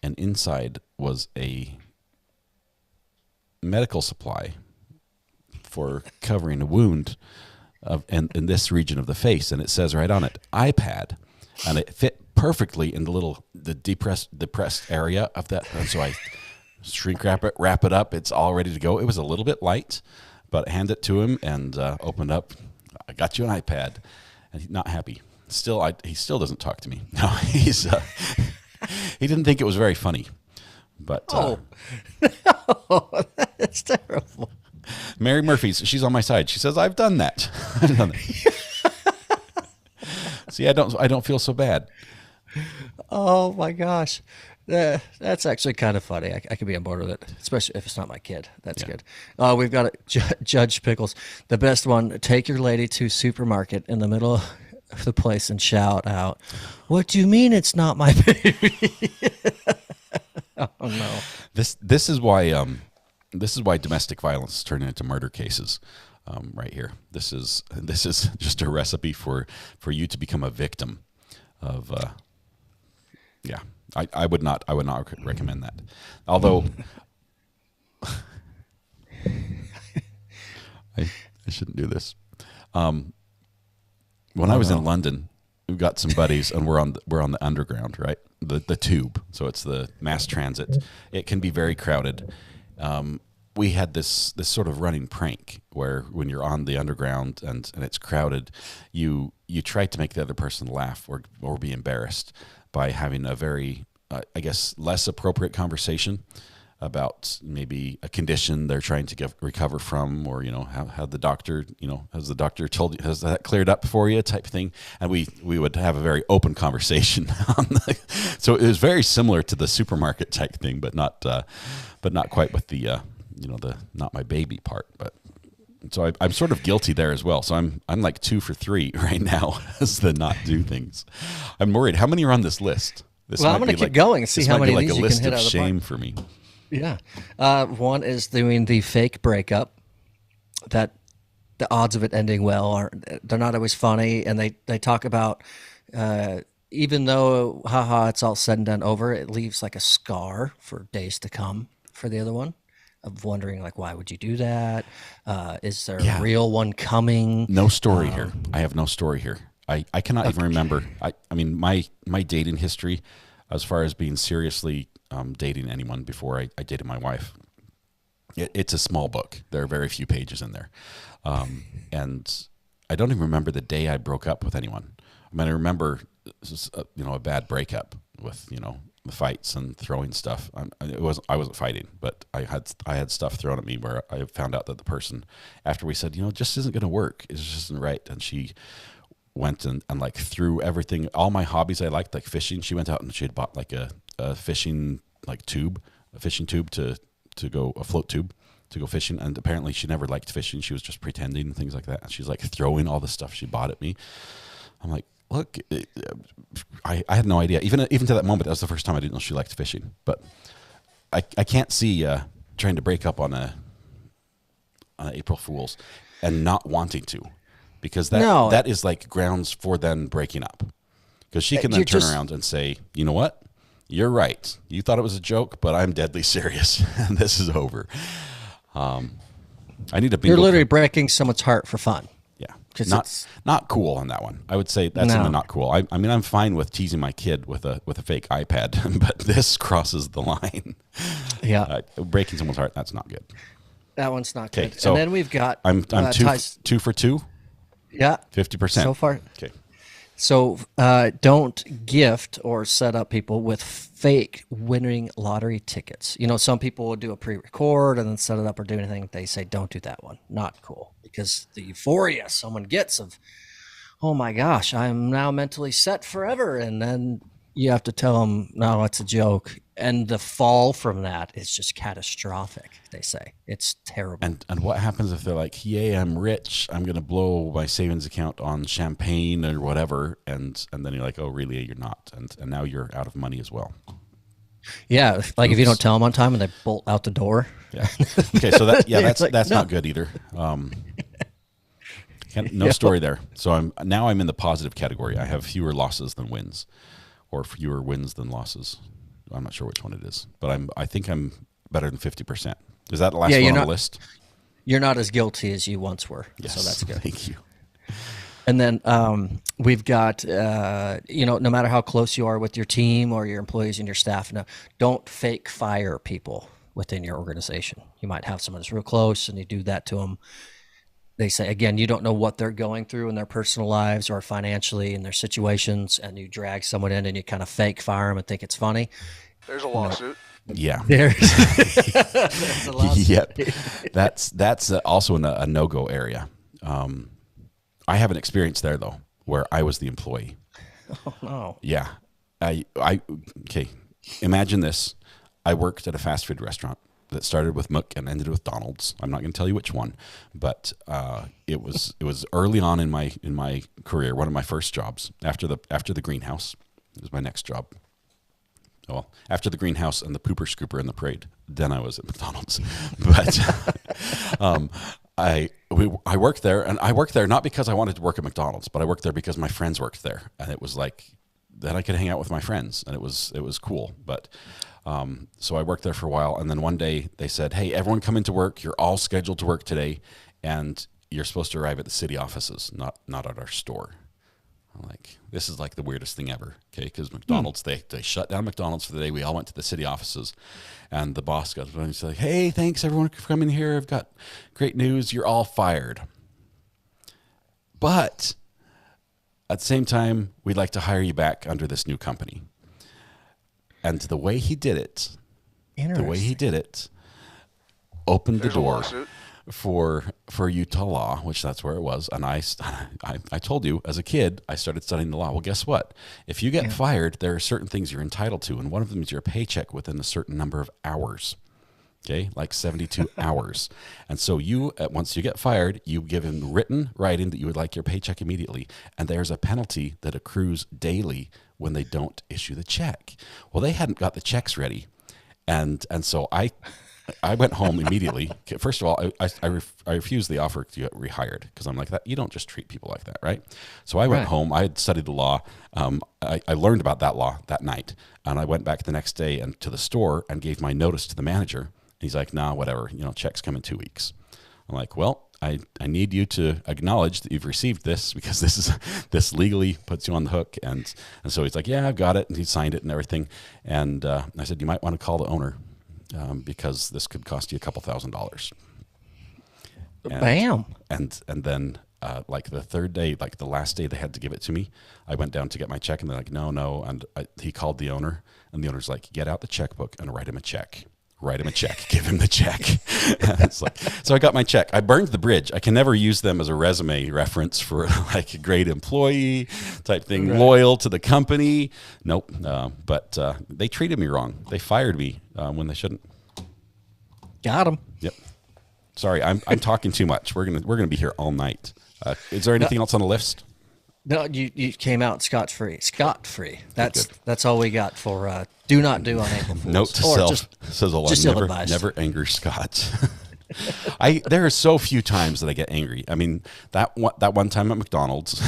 and inside was a medical supply for covering a wound in this region of the face, and it says right on it, iPad, and it fit perfectly in the depressed area of that. And so I shrink wrap it up. It's all ready to go. It was a little bit light, but I hand it to him and opened up. I got you an iPad, and he's not happy. He still doesn't talk to me. No, he didn't think it was very funny. But No, that's terrible. Mary Murphy's, she's on my side. She says, I've done that. See, I don't feel so bad. Oh my gosh. That's actually kind of funny. I could be on board with it, especially if it's not my kid. That's good. We've got Judge Pickles. The best one, take your lady to supermarket in the middle of the place and shout out, "What do you mean it's not my baby?" Oh, no. This is why domestic violence turn into murder cases. Right here, this is just a recipe for you to become a victim of. Yeah, I would not recommend that. Although I shouldn't do this. When I was in London, we've got some buddies, and we're on the underground, right? The tube. So it's the mass transit. It can be very crowded. We had this sort of running prank where when you're on the underground and it's crowded, you try to make the other person laugh or be embarrassed by having a very, I guess, less appropriate conversation about maybe a condition they're trying to recover from, or how the doctor, has the doctor told you, has that cleared up for you, type thing. And we would have a very open conversation so it was very similar to the supermarket type thing, but not quite with the the not my baby part. But so I'm sort of guilty there as well. So I'm like 2 for 3 right now as the not do things. I'm worried. How many are on this list? I'm going to keep going and see how many of these you can hit out of the park. This might be like a list of shame for me. Yeah. One is doing the fake breakup. That the odds of it ending well they're not always funny, and they talk about even though it's all said and done over, it leaves like a scar for days to come for the other one. Of wondering, like, why would you do that? Is there a real one coming? No story here. I have no story here. I cannot even remember. I mean, my dating history, as far as being seriously dating anyone before I dated my wife, it's a small book. There are very few pages in there. And I don't even remember the day I broke up with anyone. I mean, I remember, a bad breakup with, the fights and throwing stuff. I wasn't fighting, but I had stuff thrown at me where I found out that the person, after we said, it just isn't going to work. It just isn't right. And she went and like threw everything, all my hobbies I liked, like fishing. She went out and she had bought like a fishing tube to go, a float tube to go fishing. And apparently she never liked fishing. She was just pretending and things like that. And she's like throwing all the stuff she bought at me. I'm like, look, I had no idea. Even to that moment, that was the first time I didn't know she liked fishing. But I can't see trying to break up on a April Fool's and not wanting to, because that is like grounds for then breaking up. Because she can then turn around and say, you know what, you're right. You thought it was a joke, but I'm deadly serious, and this is over. I need a bingo. You're literally breaking someone's heart for fun. Yeah, not cool on that one. I would say that's not cool. I mean, I'm fine with teasing my kid with a fake iPad, but this crosses the line. Yeah, breaking someone's heart, that's not good. That one's not good. So and then we've got I'm 2 for 2. Yeah, 50% so far. Okay. So don't gift or set up people with fake winning lottery tickets. Some people will do a pre-record and then set it up or do anything. They say don't do that one. Not cool, because the euphoria someone gets of, oh my gosh, I'm now mentally set forever, and then you have to tell them, no, it's a joke. And the fall from that is just catastrophic, they say. It's terrible. And what happens if they're like, yay, I'm rich, I'm going to blow my savings account on champagne or whatever, and then you're like, oh, really, you're not. And now you're out of money as well. Yeah, like if you don't tell them on time and they bolt out the door. Yeah. Okay, so that's like, that's no. not good either. No story there. So I'm in the positive category. I have fewer losses than wins, or fewer wins than losses. I'm not sure which one it is, but I think I'm better than 50%. Is that the last one on the list? You're not as guilty as you once were. Yes, so that's good. Thank you. And then we've got, no matter how close you are with your team or your employees and your staff, don't fake fire people within your organization. You might have someone that's real close and you do that to them. They say, again, you don't know what they're going through in their personal lives or financially in their situations, and you drag someone in and you kind of fake fire them and think it's funny. There's a lawsuit. Yeah. There's a lawsuit. Yep. That's also a no-go area. I have an experience there, though, where I was the employee. Oh, no. Yeah. Okay. imagine this. I worked at a fast food restaurant that started with Mook and ended with Donald's. I'm not going to tell you which one, but it was early on in my career. One of my first jobs after the greenhouse. It was my next job. Well, after the greenhouse and the pooper scooper and the parade, then I was at McDonald's. But I worked there, and I worked there not because I wanted to work at McDonald's, but I worked there because my friends worked there, and it was like then I could hang out with my friends, and it was cool. But so I worked there for a while, and then one day they said, "Hey, everyone, come into work. You're all scheduled to work today, and you're supposed to arrive at the city offices, not at our store." I'm like, this is like the weirdest thing ever, okay? Because McDonald's, they shut down McDonald's for the day. We all went to the city offices, and the boss got and he's like, "Hey, thanks everyone for coming here. I've got great news. You're all fired. But at the same time, we'd like to hire you back under this new company." And the way he did it, opened the door for Utah law, which that's where it was. And I told you, as a kid, I started studying the law. Well, guess what? If you get fired, there are certain things you're entitled to, and one of them is your paycheck within a certain number of hours. Okay, like 72 hours. And so once you get fired, you give him written writing that you would like your paycheck immediately. And there's a penalty that accrues daily when they don't issue the check. Well, they hadn't got the checks ready. And so I went home immediately. First of all, I refused the offer to get rehired because I'm like, that you don't just treat people like that, right? So I went home. I had studied the law. I learned about that law that night, and I went back the next day and to the store and gave my notice to the manager. He's like, "Nah, whatever. Checks come in 2 weeks." I'm like, "Well, I need you to acknowledge that you've received this because this legally puts you on the hook." And so he's like, "Yeah, I've got it," and he signed it and everything. And I said, "You might want to call the owner." Because this could cost you a couple $1,000s. Bam. And then like the third day, like the last day they had to give it to me, I went down to get my check, and they're like, no. And he called the owner, and the owner's like, "Get out the checkbook and write him a check. Give him the check." It's like, so I got my check. I burned the bridge. I can never use them as a resume reference for like a great employee type thing, loyal to the company. Nope. But they treated me wrong. They fired me when they shouldn't. Got him. Yep. Sorry, I'm talking too much. We're gonna be here all night. Is there anything else on the list? No, you came out scot-free. Scot-free. That's all we got for do not do on April Fools. Note to self, says a lot. Never anger Scott. There are so few times that I get angry. I mean, that one time at McDonald's,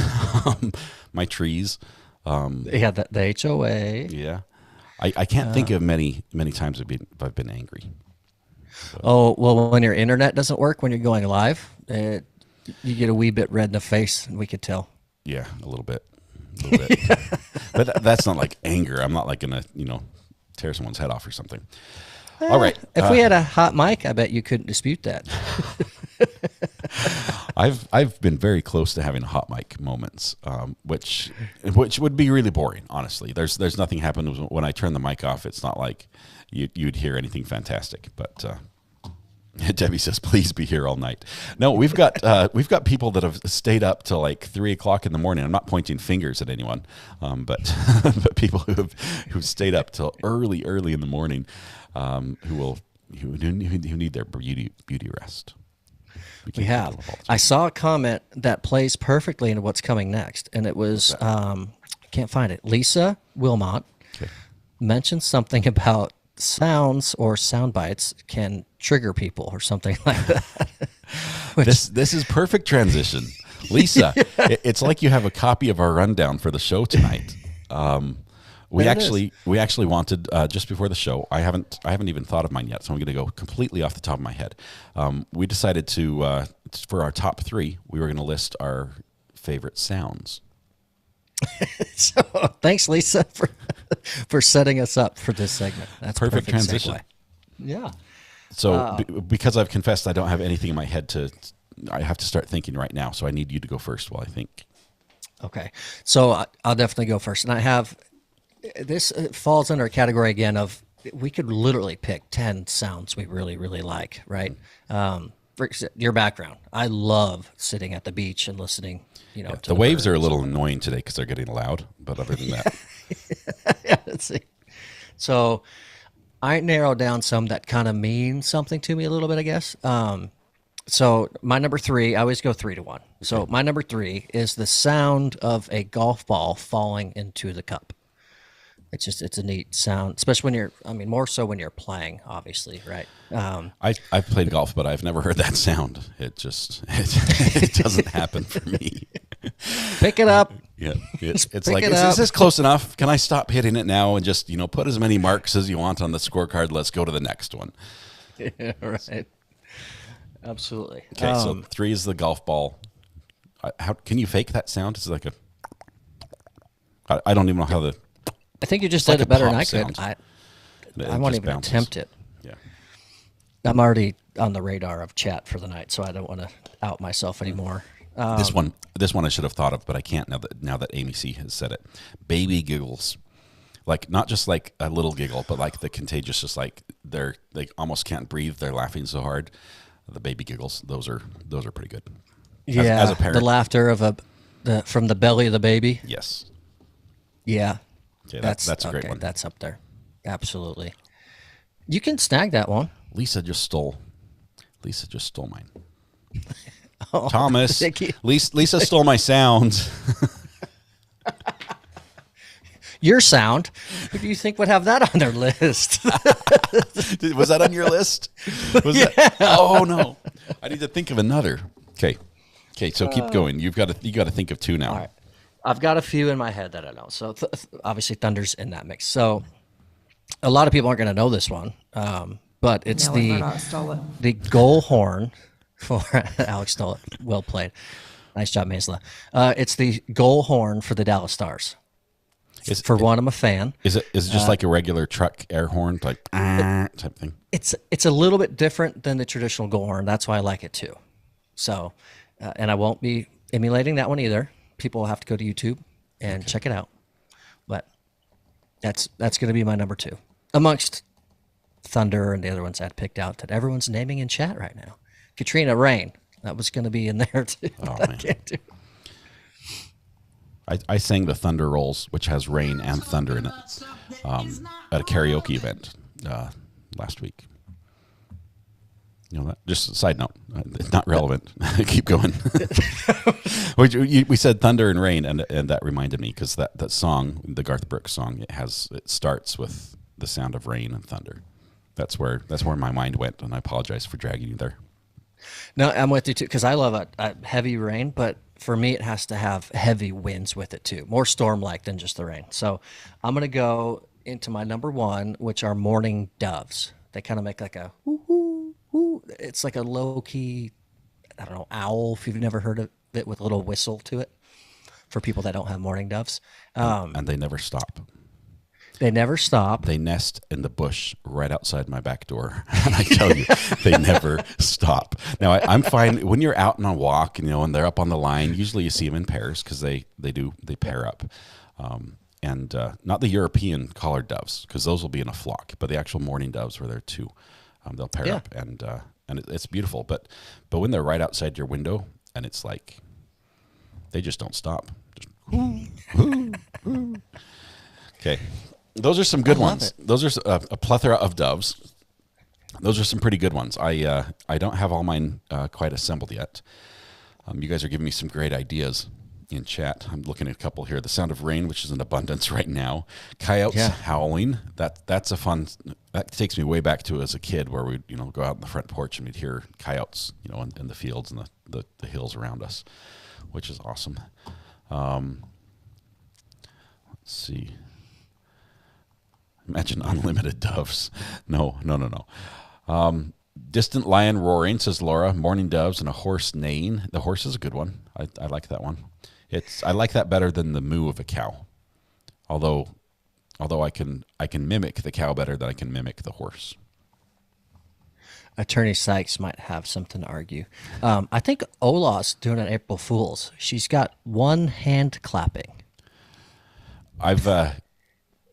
my trees. Yeah, the HOA. Yeah. I can't think of many times I've been angry. So. Oh, well, when your internet doesn't work, when you're going live, you get a wee bit red in the face, and we could tell. Yeah, a little bit. But that's not like anger. I'm not like going to, tear someone's head off or something. All right. If we had a hot mic, I bet you couldn't dispute that. I've been very close to having hot mic moments, which would be really boring, honestly. There's nothing happens when I turn the mic off. It's not like you'd hear anything fantastic, but Debbie says, "Please be here all night." No, we've got people that have stayed up till like 3 o'clock in the morning. I'm not pointing fingers at anyone, but but people who've stayed up till early in the morning, who need their beauty rest. We have. I saw a comment that plays perfectly into what's coming next, and it was I can't find it. Lisa Wilmot mentioned something about sounds or sound bites can trigger people or something like that. This is perfect transition, Lisa. It's like you have a copy of our rundown for the show tonight. We actually wanted just before the show. I haven't even thought of mine yet, so I'm going to go completely off the top of my head. We decided to for our top 3, we were going to list our favorite sounds. So thanks, Lisa, for setting us up for this segment. That's perfect transition. Segue. Yeah. So because I've confessed I don't have anything in my head I have to start thinking right now. So I need you to go first while I think. Okay. So I'll definitely go first. And I have, this falls under a category again of, we could literally pick 10 sounds we really, really like, right? For your background. I love sitting at the beach and listening, to the waves are a little annoying today because they're getting loud, but other than that. Yeah, let's see. So I narrowed down some that kind of mean something to me a little bit, I guess. So my number three, I always go 3-1. So my number three is the sound of a golf ball falling into the cup. It's a neat sound, especially when you're, I mean, more so when you're playing, obviously, right? I've played golf, but I've never heard that sound. It doesn't happen for me. Pick it up. Yeah, it's pick like, it is up. this close enough? Can I stop hitting it now and just, put as many marks as you want on the scorecard? Let's go to the next one. Yeah, right. Absolutely. Okay, so 3 is the golf ball. How can you fake that sound? It's like I don't even know how I think you just like did a it better than pop I could. sound. I won't just even bounces. attempt it. Yeah. I'm already on the radar of chat for the night, so I don't want to out myself anymore. This one I should have thought of, but I can't now that Amy C has said it. Baby giggles. Like not just like a little giggle, but like the contagious, just like they almost can't breathe. They're laughing so hard. The baby giggles, those are pretty good. Yeah, as a parent, the laughter of from the belly of the baby. Yes. Yeah, Okay, that's a great okay, one. That's up there. Absolutely. You can snag that one. Lisa just stole mine. Oh, Thomas, thank you. Lisa stole my sound. Your sound. Who do you think would have that on their list? Was that on your list? That? Oh no, I need to think of another. Okay. So keep going. You got to think of 2 now. All right. I've got a few in my head that I know. So obviously Thunder's in that mix. So a lot of people aren't going to know this one, but it's the goal horn for Alex stole it. Well played. Nice job, Maisla. It's the goal horn for the Dallas Stars. For one, I'm a fan. Is it just like a regular truck air horn, like type thing? It's a little bit different than the traditional goal horn. That's why I like it too. So, and I won't be emulating that one either. People will have to go to YouTube and check it out. But that's going to be my number 2 amongst Thunder and the other ones I picked out that everyone's naming in chat right now. Katrina, Rain, that was going to be in there too. Oh, I man. can't do. I sang the Thunder Rolls, which has rain and thunder in it, at a karaoke event last week. That. Just a side note, it's not relevant. Keep going. we said thunder and rain, and that reminded me because that song, the Garth Brooks song, it starts with the sound of rain and thunder. That's where my mind went, and I apologize for dragging you there. No, I'm with you too because I love a heavy rain, but for me it has to have heavy winds with it too, more storm-like than just the rain. So I'm going to go into my number 1, which are mourning doves. They kind of make like a whoo, whoo. It's like a low-key, I don't know, owl, if you've never heard of it, with a little whistle to it for people that don't have mourning doves. And they never stop. They never stop. They nest in the bush right outside my back door. And I tell you, they never stop. Now, I'm fine when you're out on a walk, and they're up on the line. Usually you see them in pairs because they pair up. And not the European collared doves because those will be in a flock, but the actual mourning doves where they're 2, they'll pair up. And it's beautiful. But when they're right outside your window and it's like, they just don't stop. Just, whoo, whoo. Okay. Those are some good ones. Those are a plethora of doves. Those are some pretty good ones. I don't have all mine quite assembled yet. You guys are giving me some great ideas in chat. I'm looking at a couple here. The sound of rain, which is in abundance right now. Coyotes howling. That's a fun. That takes me way back to as a kid, where we'd go out on the front porch and we'd hear coyotes, in the fields and the hills around us, which is awesome. Let's see. Imagine unlimited doves. No. Distant lion roaring, says Laura. Mourning doves and a horse neighing. The horse is a good one. I like that one. I like that better than the moo of a cow. Although I can mimic the cow better than I can mimic the horse. Attorney Sykes might have something to argue. I think Ola's doing an April Fool's. She's got one hand clapping.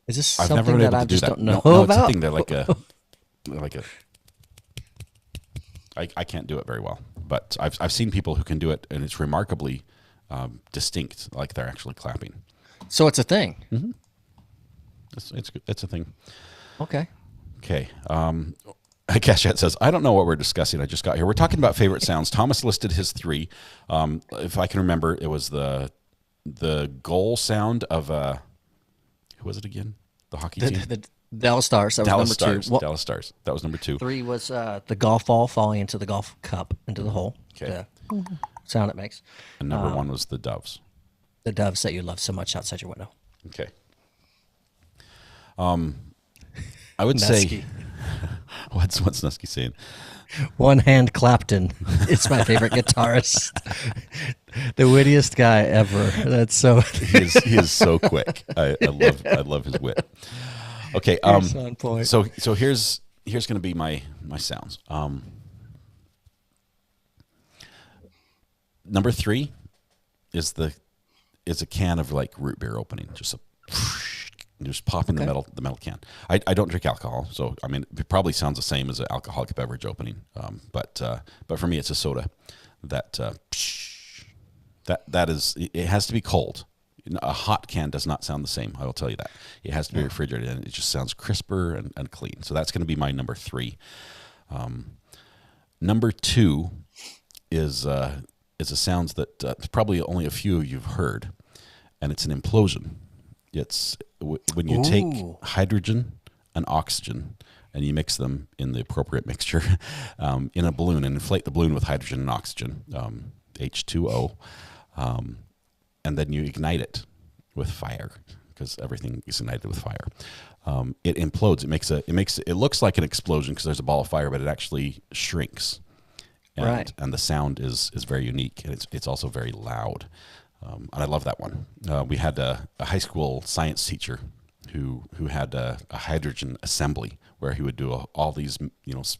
Is this I've something never been that able I to do just that. don't know No, about? it's a thing. They're like a. I can't do it very well, but I've seen people who can do it, and it's remarkably distinct, like they're actually clapping. So it's a thing. Mm-hmm. It's a thing. Okay. Okay. Cashette says, I don't know what we're discussing. I just got here. We're talking about favorite sounds. Thomas listed his 3. If I can remember, it was the goal sound of who was it again? The hockey team? The Dallas Stars. That was Dallas number Stars. 2. Well, Dallas Stars. That was number 2. 3 was the golf ball falling into the golf cup, into the hole. Okay. The sound it makes. And number 1 was the doves. The doves that you love so much outside your window. Okay. I would Nusky. say, what's Nusky saying? One Hand Clapton. It's my favorite guitarist. The wittiest guy ever. That's so. He is so quick. I love his wit. Okay. On point. So here's going to be my sounds. Number 3 is a can of like root beer opening. Just popping the metal can. I don't drink alcohol, so I mean it probably sounds the same as an alcoholic beverage opening. But for me, it's a soda. That is. It has to be cold. A hot can does not sound the same. I will tell you that. It has to be refrigerated, and it just sounds crisper and clean. So that's going to be my number 3. Number 2 is a sound that probably only a few of you have heard, and it's an implosion. It's when you take hydrogen and oxygen and you mix them in the appropriate mixture in a balloon and inflate the balloon with hydrogen and oxygen, H2O, and then you ignite it with fire because everything is ignited with fire. It implodes. It looks like an explosion because there's a ball of fire, but it actually shrinks. And the sound is very unique, and it's also very loud. And I love that one. We had a high school science teacher who had a hydrogen assembly where he would do all these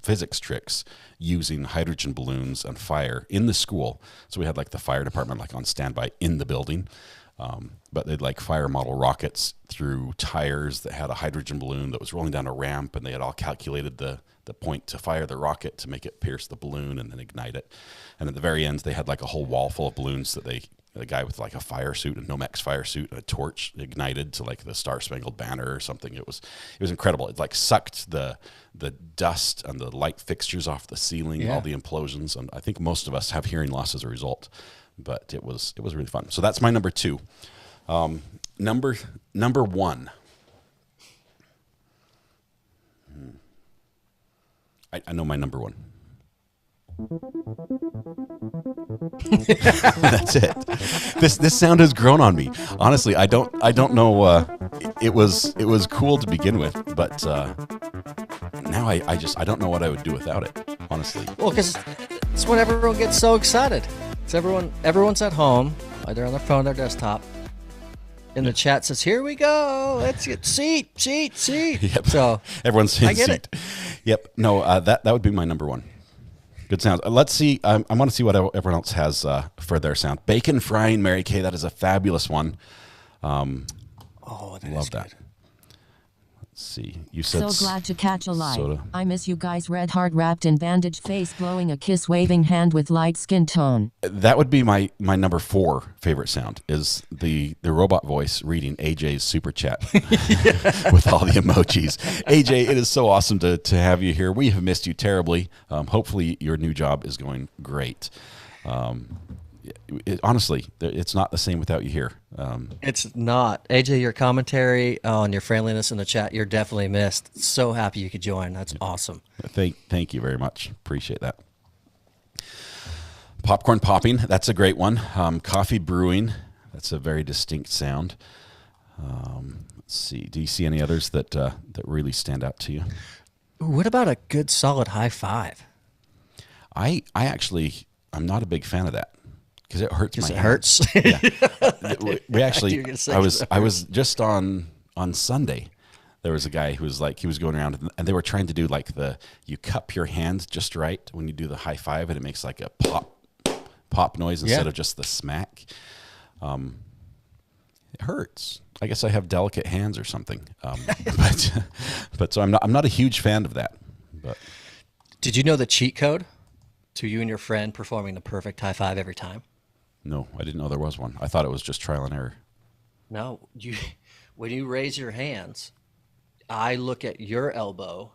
physics tricks using hydrogen balloons and fire in the school. So we had like the fire department like on standby in the building, but they'd like fire model rockets through tires that had a hydrogen balloon that was rolling down a ramp, and they had all calculated the point to fire the rocket to make it pierce the balloon and then ignite it. And at the very end, they had like a whole wall full of balloons that a guy with like a fire suit, a Nomex fire suit, and a torch ignited to like the Star Spangled Banner or something. It was incredible. It like sucked the dust and the light fixtures off the ceiling, all the implosions, and I think most of us have hearing loss as a result. But it was really fun. So that's my number 2. Number 1. I know my number 1. That's it. This sound has grown on me. Honestly, I don't know. It was cool to begin with, but now I don't know what I would do without it. Honestly. Well, because it's when everyone gets so excited. It's everyone's at home, either on their phone or their desktop. In the chat says, "Here we go. Let's get seat." Yep. So everyone's saying I get seat. it. Yep. No, that would be my number 1. Good sounds. Let's see. I want to see what everyone else has for their sound. Bacon frying Mary Kay. That is a fabulous one. That love is that. good. Let's see. You said So glad to catch a light. soda. I miss you guys. Red heart wrapped in bandaged face, blowing a kiss, waving hand with light skin tone. That would be my number 4 favorite sound is the robot voice reading AJ's super chat with all the emojis. AJ, it is so awesome to have you here. We have missed you terribly. Hopefully your new job is going great. Honestly, it's not the same without you here. It's not. AJ, your commentary and your friendliness in the chat, you're definitely missed. So happy you could join. That's awesome. Thank you very much. Appreciate that. Popcorn popping, that's a great one. Coffee brewing, that's a very distinct sound. Let's see. Do you see any others that really stand out to you? What about a good solid high five? I'm not a big fan of that. Because it hurts my It hands. hurts. Yeah. We actually, You're gonna say I was just on Sunday. There was a guy who was like, he was going around and they were trying to do like you cup your hands just right when you do the high five and it makes like a pop noise instead of just the smack. It hurts. I guess I have delicate hands or something. But so I'm not a huge fan of that. But Did you know the cheat code to you and your friend performing the perfect high five every time? no, I didn't know there was one. I thought it was just trial and error. No, when you raise your hands, I look at your elbow,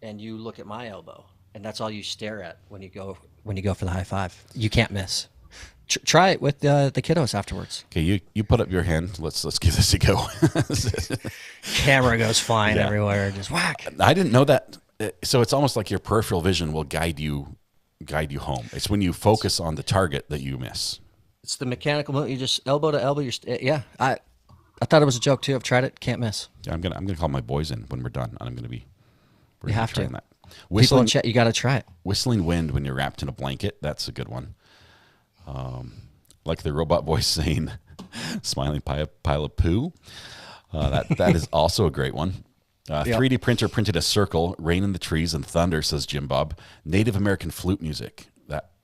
and you look at my elbow, and that's all you stare at when you go for the high five. You can't miss. Try it with the kiddos afterwards. Okay, you put up your hand. Let's give this a go. Camera goes flying everywhere. Just whack. I didn't know that. So it's almost like your peripheral vision will guide you home. It's when you focus on the target that you miss. It's the mechanical move. You just elbow to elbow. Yeah. I thought it was a joke too. I've tried it. Can't miss. Yeah, I'm gonna call my boys in when we're done. And I'm gonna be. You have to. That. People in chat, you got to try it. Whistling wind when you're wrapped in a blanket. That's a good one. Like the robot voice saying, "Smiling pile of poo." That is also a great one. 3D printer printed a circle, rain in the trees and thunder, says Jim Bob. Native American flute music.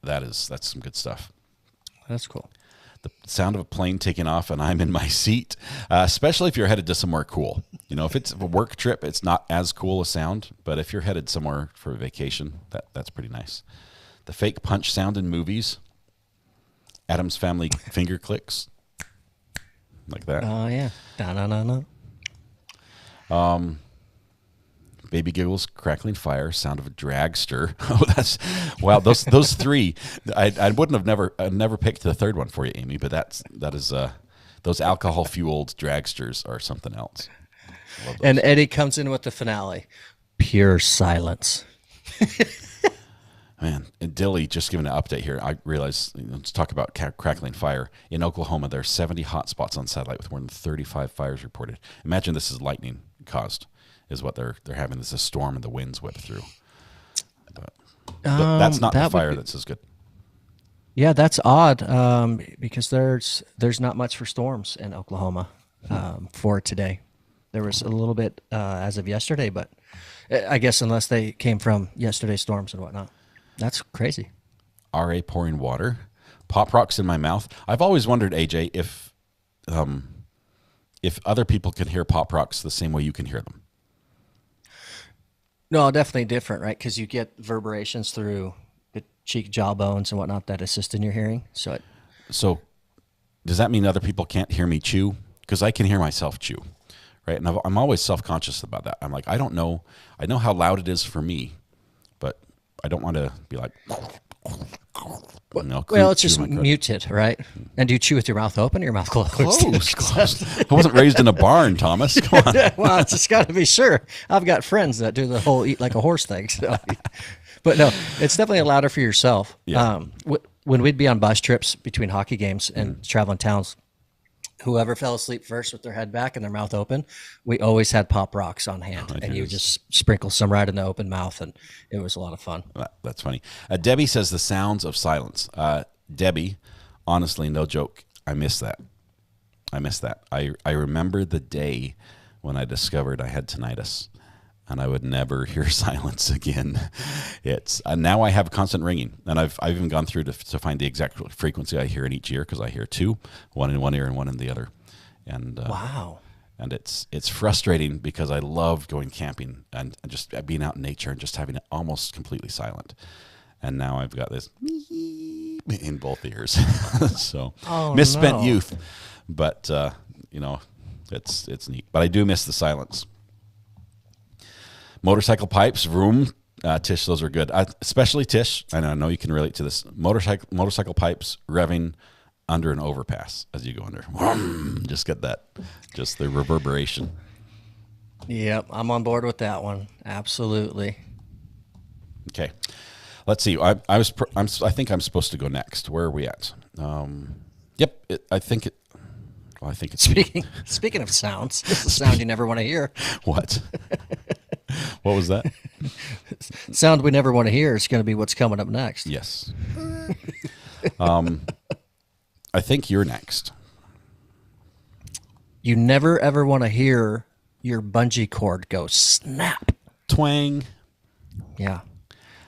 That's some good stuff. That's cool. The sound of a plane taking off and I'm in my seat, especially if you're headed to somewhere cool. If it's a work trip, it's not as cool a sound, but if you're headed somewhere for a vacation, that's pretty nice. The fake punch sound in movies. Addams Family finger clicks. Like that. Oh, yeah. Da-na-na-na. Baby giggles, crackling fire, sound of a dragster. Oh, that's wow. Those three. I wouldn't have never picked the third one for you, Amy. But that is those alcohol fueled dragsters are something else. And Eddie comes in with the finale, pure silence. Man, and Dilly just giving an update here. I realize, let's talk about crackling fire. In Oklahoma, there are 70 hotspots on satellite with more than 35 fires reported. Imagine this is lightning caused, is what they're having. This is a storm and the winds whip through. But that's not the fire that's as good. Yeah, that's odd because there's not much for storms in Oklahoma for today. There was a little bit as of yesterday, but I guess unless they came from yesterday's storms and whatnot. That's crazy. RA pouring water. Pop rocks in my mouth. I've always wondered, AJ, if other people can hear pop rocks the same way you can hear them. No, definitely different, right? Because you get reverberations through the cheek, jawbones, and whatnot that assist in your hearing. So does that mean other people can't hear me chew? Because I can hear myself chew, right? And I'm always self-conscious about that. I'm like, I don't know. I know how loud it is for me, but I don't want to be like, well, it's just muted, right? And do you chew with your mouth open or your mouth closed? Closed. I wasn't raised in a barn, Thomas. Come on. Well, it's just got to be sure. I've got friends that do the whole eat like a horse thing. So. But no, it's definitely louder for yourself. Yeah. When we'd be on bus trips between hockey games and traveling towns, whoever fell asleep first with their head back and their mouth open, we always had pop rocks on hand. And you just sprinkle some right in the open mouth, and it was a lot of fun. That's funny. Debbie says the sounds of silence. Debbie, honestly, no joke, I miss that. I remember the day when I discovered I had tinnitus, and I would never hear silence again. It's now I have constant ringing, and I've even gone through to find the exact frequency I hear in each ear, because I hear two, one in one ear and one in the other. And wow. And it's frustrating because I love going camping and just being out in nature and just having it almost completely silent. And now I've got this in both ears. So misspent youth, but it's neat. But I do miss the silence. Motorcycle pipes, vroom. Tish, those are good. Especially Tish, I know you can relate to this. Motorcycle pipes revving under an overpass as you go under. Vroom, just get that, just the reverberation. Yep, I'm on board with that one. Absolutely. Okay, let's see. I think I'm supposed to go next. Where are we at? Yep, I think it's Speaking of sounds, this is a sound you never want to hear. What? What was that? Sound we never want to hear is going to be what's coming up next. Yes. I think you're next. You never ever want to hear your bungee cord go snap. Twang. Yeah.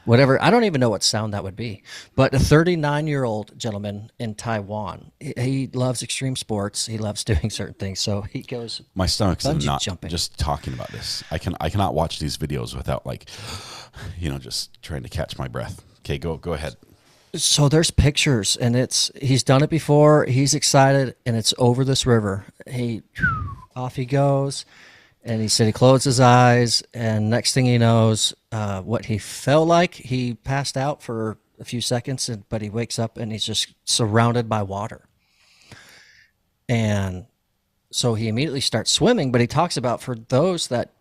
Whatever. I don't even know what sound that would be. But a 39-year-old gentleman in Taiwan, he loves extreme sports. He loves doing certain things. So he goes. My stomach's not jumping. Just talking about this. I cannot watch these videos without just trying to catch my breath. Okay, go ahead. So there's pictures, and he's done it before. He's excited, and it's over this river. Off he goes, And he said he closed his eyes, and next thing he knows, what he felt like, he passed out for a few seconds, but he wakes up and he's just surrounded by water. And so he immediately starts swimming, but he talks about for those that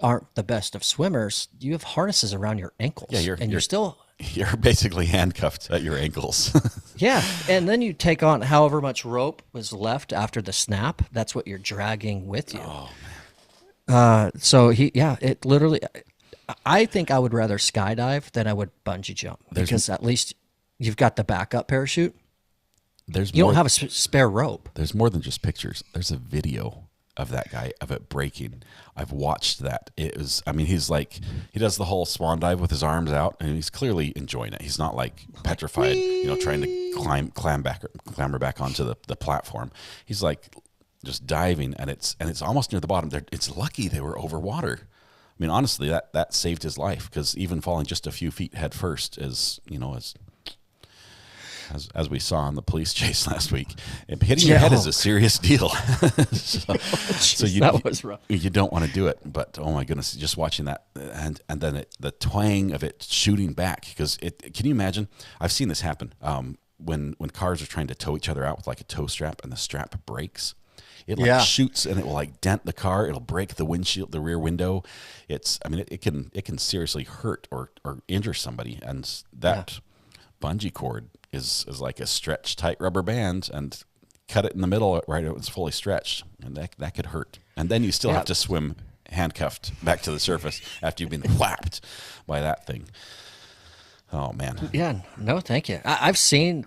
aren't the best of swimmers, you have harnesses around your ankles. Yeah, you're still... You're basically handcuffed at your ankles. Yeah, and then you take on however much rope was left after the snap. That's what you're dragging with you. Oh, man. So it literally... I think I would rather skydive than I would bungee jump because at least you've got the backup parachute. You don't have a spare rope. There's more than just pictures. There's a video of that guy, of it breaking. I've watched that. It was, I mean, he's like, he does the whole swan dive with his arms out, and he's clearly enjoying it. He's not like petrified, trying to clamber back onto the platform. He's like just diving, and it's almost near the bottom. It's lucky they were over water. I mean, honestly, that saved his life, because even falling just a few feet head first is, as we saw in the police chase last week, hitting your head is a serious deal. so that was rough. You don't want to do it, but oh my goodness, just watching that and then the twang of it shooting back, because can you imagine? I've seen this happen when cars are trying to tow each other out with like a tow strap, and the strap breaks. It shoots, and it will like dent the car. It'll break the windshield, the rear window. It can seriously hurt or injure somebody. And that bungee cord is like a stretched tight rubber band, and cut it in the middle right when it's fully stretched, and that could hurt. And then you still have to swim handcuffed back to the surface after you've been whacked by that thing. Oh man. Yeah, no, thank you. I've seen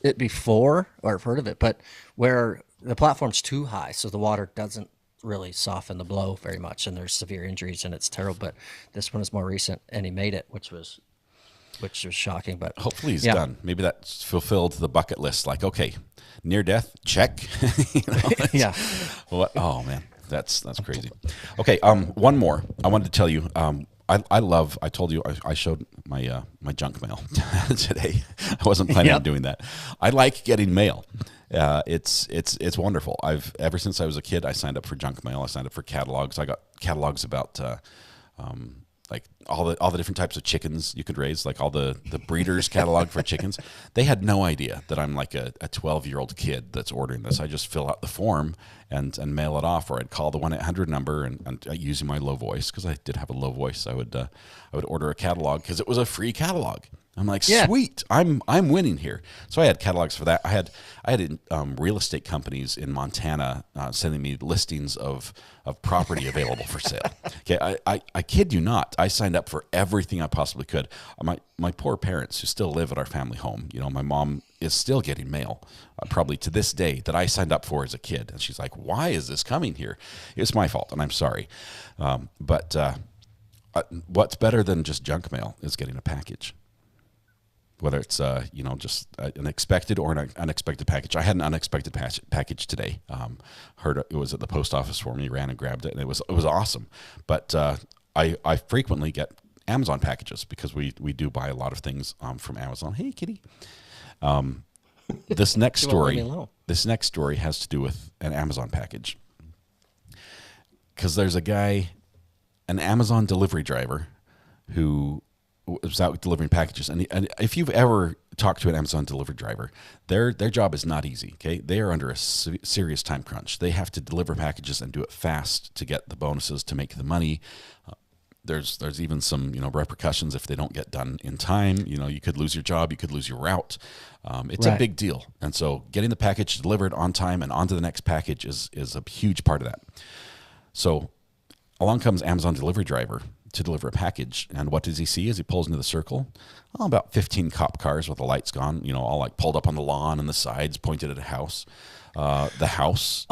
it before, or I've heard of it, but where the platform's too high, so the water doesn't really soften the blow very much, and there's severe injuries, and it's terrible. But this one is more recent, and he made it, which was shocking. But hopefully he's done. Maybe that's fulfilled the bucket list. Like, okay, near death, check. Yeah. Oh man, that's crazy. Okay, one more. I wanted to tell you. I told you I showed my junk mail today. I wasn't planning on doing that. I like getting mail. It's wonderful. Ever since I was a kid, I signed up for junk mail. I signed up for catalogs. I got catalogs about like all the different types of chickens you could raise, like all the breeders catalog for chickens. They had no idea that I'm like a 12-year-old kid that's ordering this. I just fill out the form and mail it off, or I'd call the 1-800 number and using my low voice, because I did have a low voice. I would order a catalog because it was a free catalog. I'm like, sweet, I'm winning here. So I had catalogs for that. I had real estate companies in Montana sending me listings of property available for sale. Okay, I kid you not. I signed up for everything I possibly could. My poor parents, who still live at our family home, my mom is still getting mail, probably to this day, that I signed up for as a kid. And she's like, why is this coming here? It's my fault, and I'm sorry. But what's better than just junk mail is getting a package. Whether it's just an expected or an unexpected package. I had an unexpected package today. Heard it was at the post office for me. Ran and grabbed it, and it was awesome. But I frequently get Amazon packages, because we do buy a lot of things from Amazon. Hey, kitty. This next story has to do with an Amazon package, because there's a guy, an Amazon delivery driver, who was out delivering packages. And if you've ever talked to an Amazon delivery driver, their job is not easy. Okay, they are under a serious time crunch. They have to deliver packages and do it fast to get the bonuses, to make the money. There's even some repercussions if they don't get done in time. You could lose your job, you could lose your route. It's a big deal. And so getting the package delivered on time and onto the next package is a huge part of that. So along comes Amazon delivery driver to deliver a package, and what does he see as he pulls into the circle? About 15 cop cars with the lights gone, all like pulled up on the lawn and the sides, pointed at a house. The house.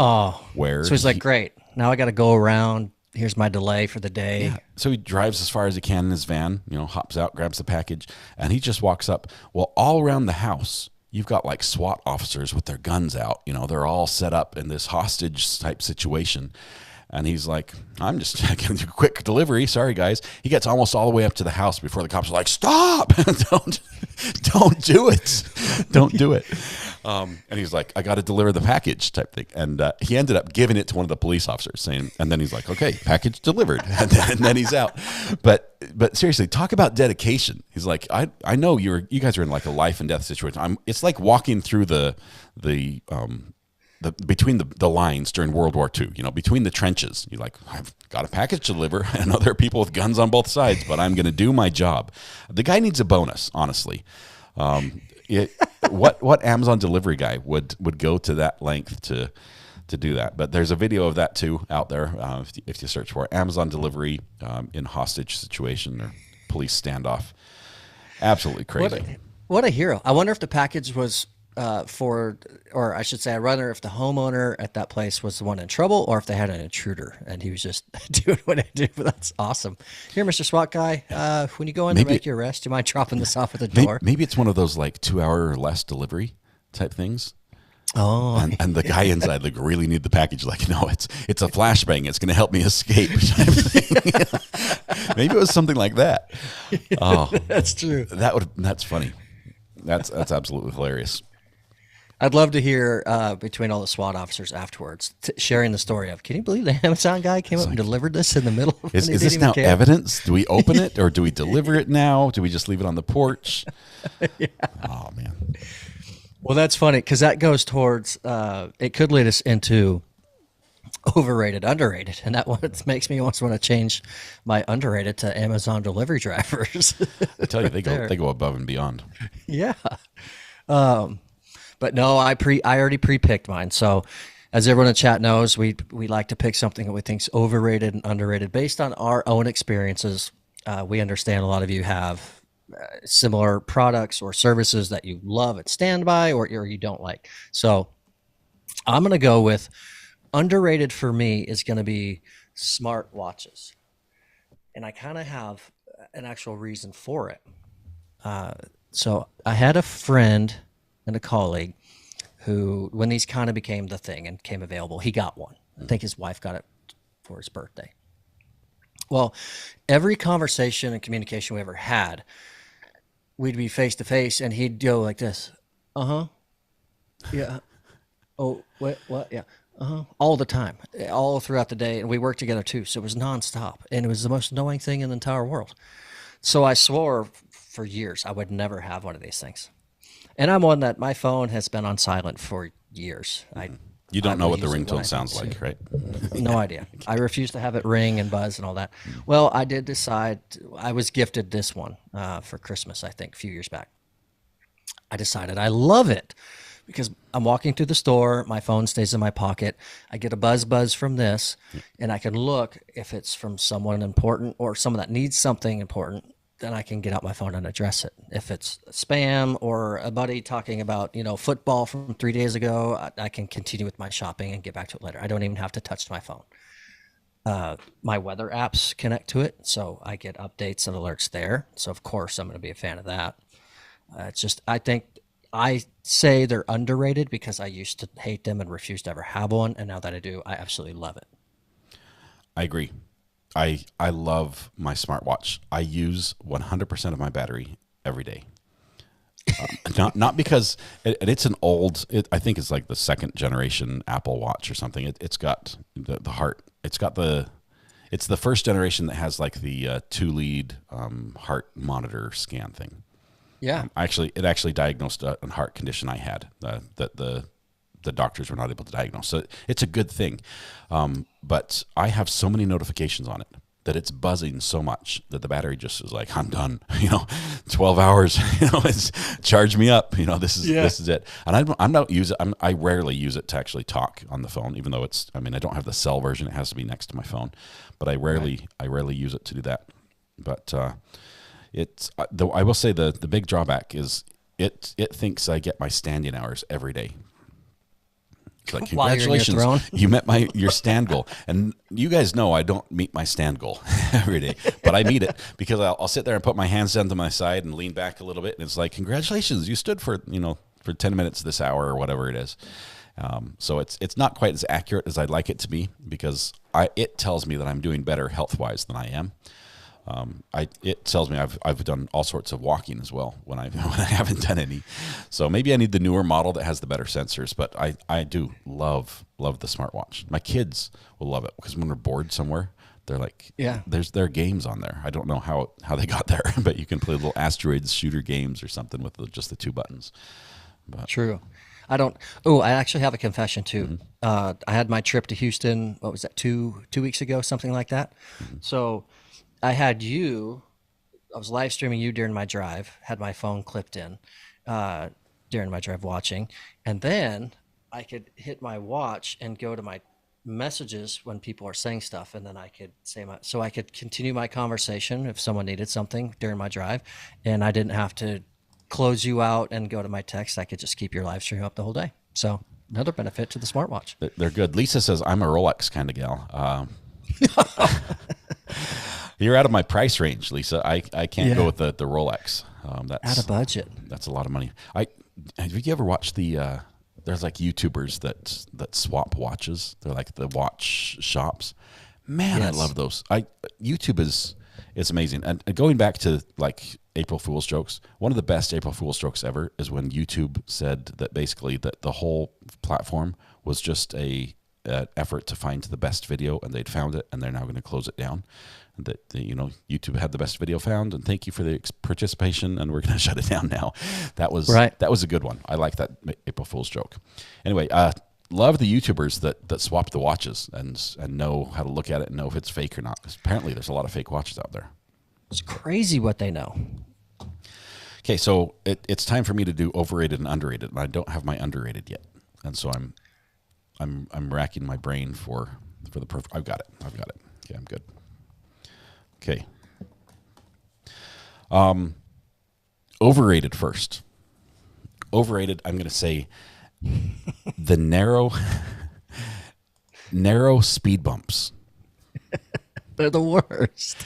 Where? So he's like, great. Now I got to go around. Here's my delay for the day. Yeah. So he drives as far as he can in his van, hops out, grabs the package, and he just walks up. Well, all around the house, you've got like SWAT officers with their guns out. They're all set up in this hostage type situation. And he's like, I'm just going to do a quick delivery. Sorry, guys. He gets almost all the way up to the house before the cops are like, stop. Don't do it. Don't do it. And he's like, I got to deliver the package type thing. And he ended up giving it to one of the police officers and then he's like, okay, package delivered. And then he's out. But seriously, talk about dedication. He's like, I know you guys are in like a life and death situation. It's like walking through the between the lines during World War II, between the trenches. You're like, I've got a package to deliver. I know there are people with guns on both sides, but I'm going to do my job. The guy needs a bonus, honestly. What Amazon delivery guy would go to that length to do that? But there's a video of that too out there. If you search for Amazon delivery in hostage situation or police standoff, absolutely crazy. What a hero! I wonder if the package was or I should say, I wonder if the homeowner at that place was the one in trouble, or if they had an intruder and he was just doing what he did. But that's awesome. Here, Mr. SWAT guy, when you go in to make your arrest, do you mind dropping this off at the door? Maybe it's one of those like 2 hour or less delivery type things. Oh, and the guy inside like really need the package. Like, no, it's a flashbang. It's going to help me escape. Maybe it was something like that. Oh, that's true. That's funny. That's absolutely hilarious. I'd love to hear between all the SWAT officers afterwards sharing the story of, can you believe the Amazon guy came up and delivered this in the middle? Is this now evidence? Do we open it or do we deliver it now? Do we just leave it on the porch? Yeah. Oh, man. Well, that's funny because that goes towards, it could lead us into overrated, underrated. And that one makes me almost want to change my underrated to Amazon delivery drivers. I tell you, they go above and beyond. Yeah. But no, I already pre-picked mine. So as everyone in chat knows, we like to pick something that we think is overrated and underrated based on our own experiences. We understand a lot of you have similar products or services that you love at standby or you don't like. So I'm going to go with underrated for me is going to be smart watches. And I kind of have an actual reason for it. So I had a friend and a colleague who, when these kind of became the thing and came available, he got one. I think his wife got it for his birthday. Well, every conversation and communication we ever had, we'd be face to face and he'd go like this. Uh-huh. Yeah. Oh, what? Yeah. Uh-huh. All the time, all throughout the day. And we worked together too. So it was nonstop. And it was the most annoying thing in the entire world. So I swore for years I would never have one of these things. And I'm one that my phone has been on silent for years. You don't know what the ringtone sounds like, right? No idea. I refuse to have it ring and buzz and all that. Well, I did decide. I was gifted this one for Christmas, I think, a few years back. I decided I love it because I'm walking through the store. My phone stays in my pocket. I get a buzz from this, and I can look if it's from someone important or someone that needs something important. Then I can get out my phone and address it. If it's spam or a buddy talking about, football from 3 days ago, I can continue with my shopping and get back to it later. I don't even have to touch my phone. My weather apps connect to it, so I get updates and alerts there. So of course I'm going to be a fan of that. It's just, I think I say they're underrated because I used to hate them and refuse to ever have one. And now that I do, I absolutely love it. I agree. I love my smartwatch. I use 100% of my battery every day. Not because it's an old. I think it's like the second generation Apple Watch or something. It's got the heart. It's the first generation that has like the 2-lead heart monitor scan thing. Yeah. It actually diagnosed a heart condition I had that the doctors were not able to diagnose. So it's a good thing. But I have so many notifications on it that it's buzzing so much that the battery just is like, I'm done, 12 hours, it's charge me up, this is it. And I rarely use it to actually talk on the phone, even though I don't have the cell version. It has to be next to my phone, but I rarely use it to do that. But, I will say the big drawback is it thinks I get my standing hours every day. It's like, congratulations, you met your stand goal. And you guys know I don't meet my stand goal every day, but I meet it because I'll sit there and put my hands down to my side and lean back a little bit. And it's like, congratulations, you stood for 10 minutes this hour or whatever it is. So it's not quite as accurate as I'd like it to be, because it tells me that I'm doing better health-wise than I am. It tells me I've done all sorts of walking as well when I haven't done any. So maybe I need the newer model that has the better sensors. But I do love the smartwatch. My kids will love it, because when we're bored somewhere, they're like, there are games on there. I don't know how they got there, but you can play little asteroids shooter games or something with just the 2 buttons. But, True. I actually have a confession too. I had my trip to Houston, what was that, 2 weeks ago, something like that. So I was live streaming you during my drive, had my phone clipped in during my drive watching. And then I could hit my watch and go to my messages when people are saying stuff. And then I could so I could continue my conversation if someone needed something during my drive. And I didn't have to close you out and go to my text. I could just keep your live stream up the whole day. So another benefit to the smartwatch. They're good. Lisa says I'm a Rolex kind of gal. You're out of my price range, Lisa. I can't go with the Rolex. That's out of budget. That's a lot of money. Have you ever watched the? There's like YouTubers that swap watches. They're like the watch shops. Man, yes. I love those. YouTube is amazing. And going back to like April Fool's jokes, one of the best April Fool's jokes ever is when YouTube said that basically that the whole platform was just an effort to find the best video, and they'd found it, and they're now going to close it down. And that YouTube had the best video found, and thank you for the participation, and we're going to shut it down now. That was right. That was a good one. I like that April Fool's joke. Anyway, love the YouTubers that swap the watches and know how to look at it and know if it's fake or not. Because apparently there's a lot of fake watches out there. It's crazy what they know. Okay, so it's time for me to do overrated and underrated, and I don't have my underrated yet, and so I'm racking my brain for the perfect. I've got it. Okay, I'm good. Okay. Overrated first. Overrated. I'm going to say the narrow speed bumps. They're the worst.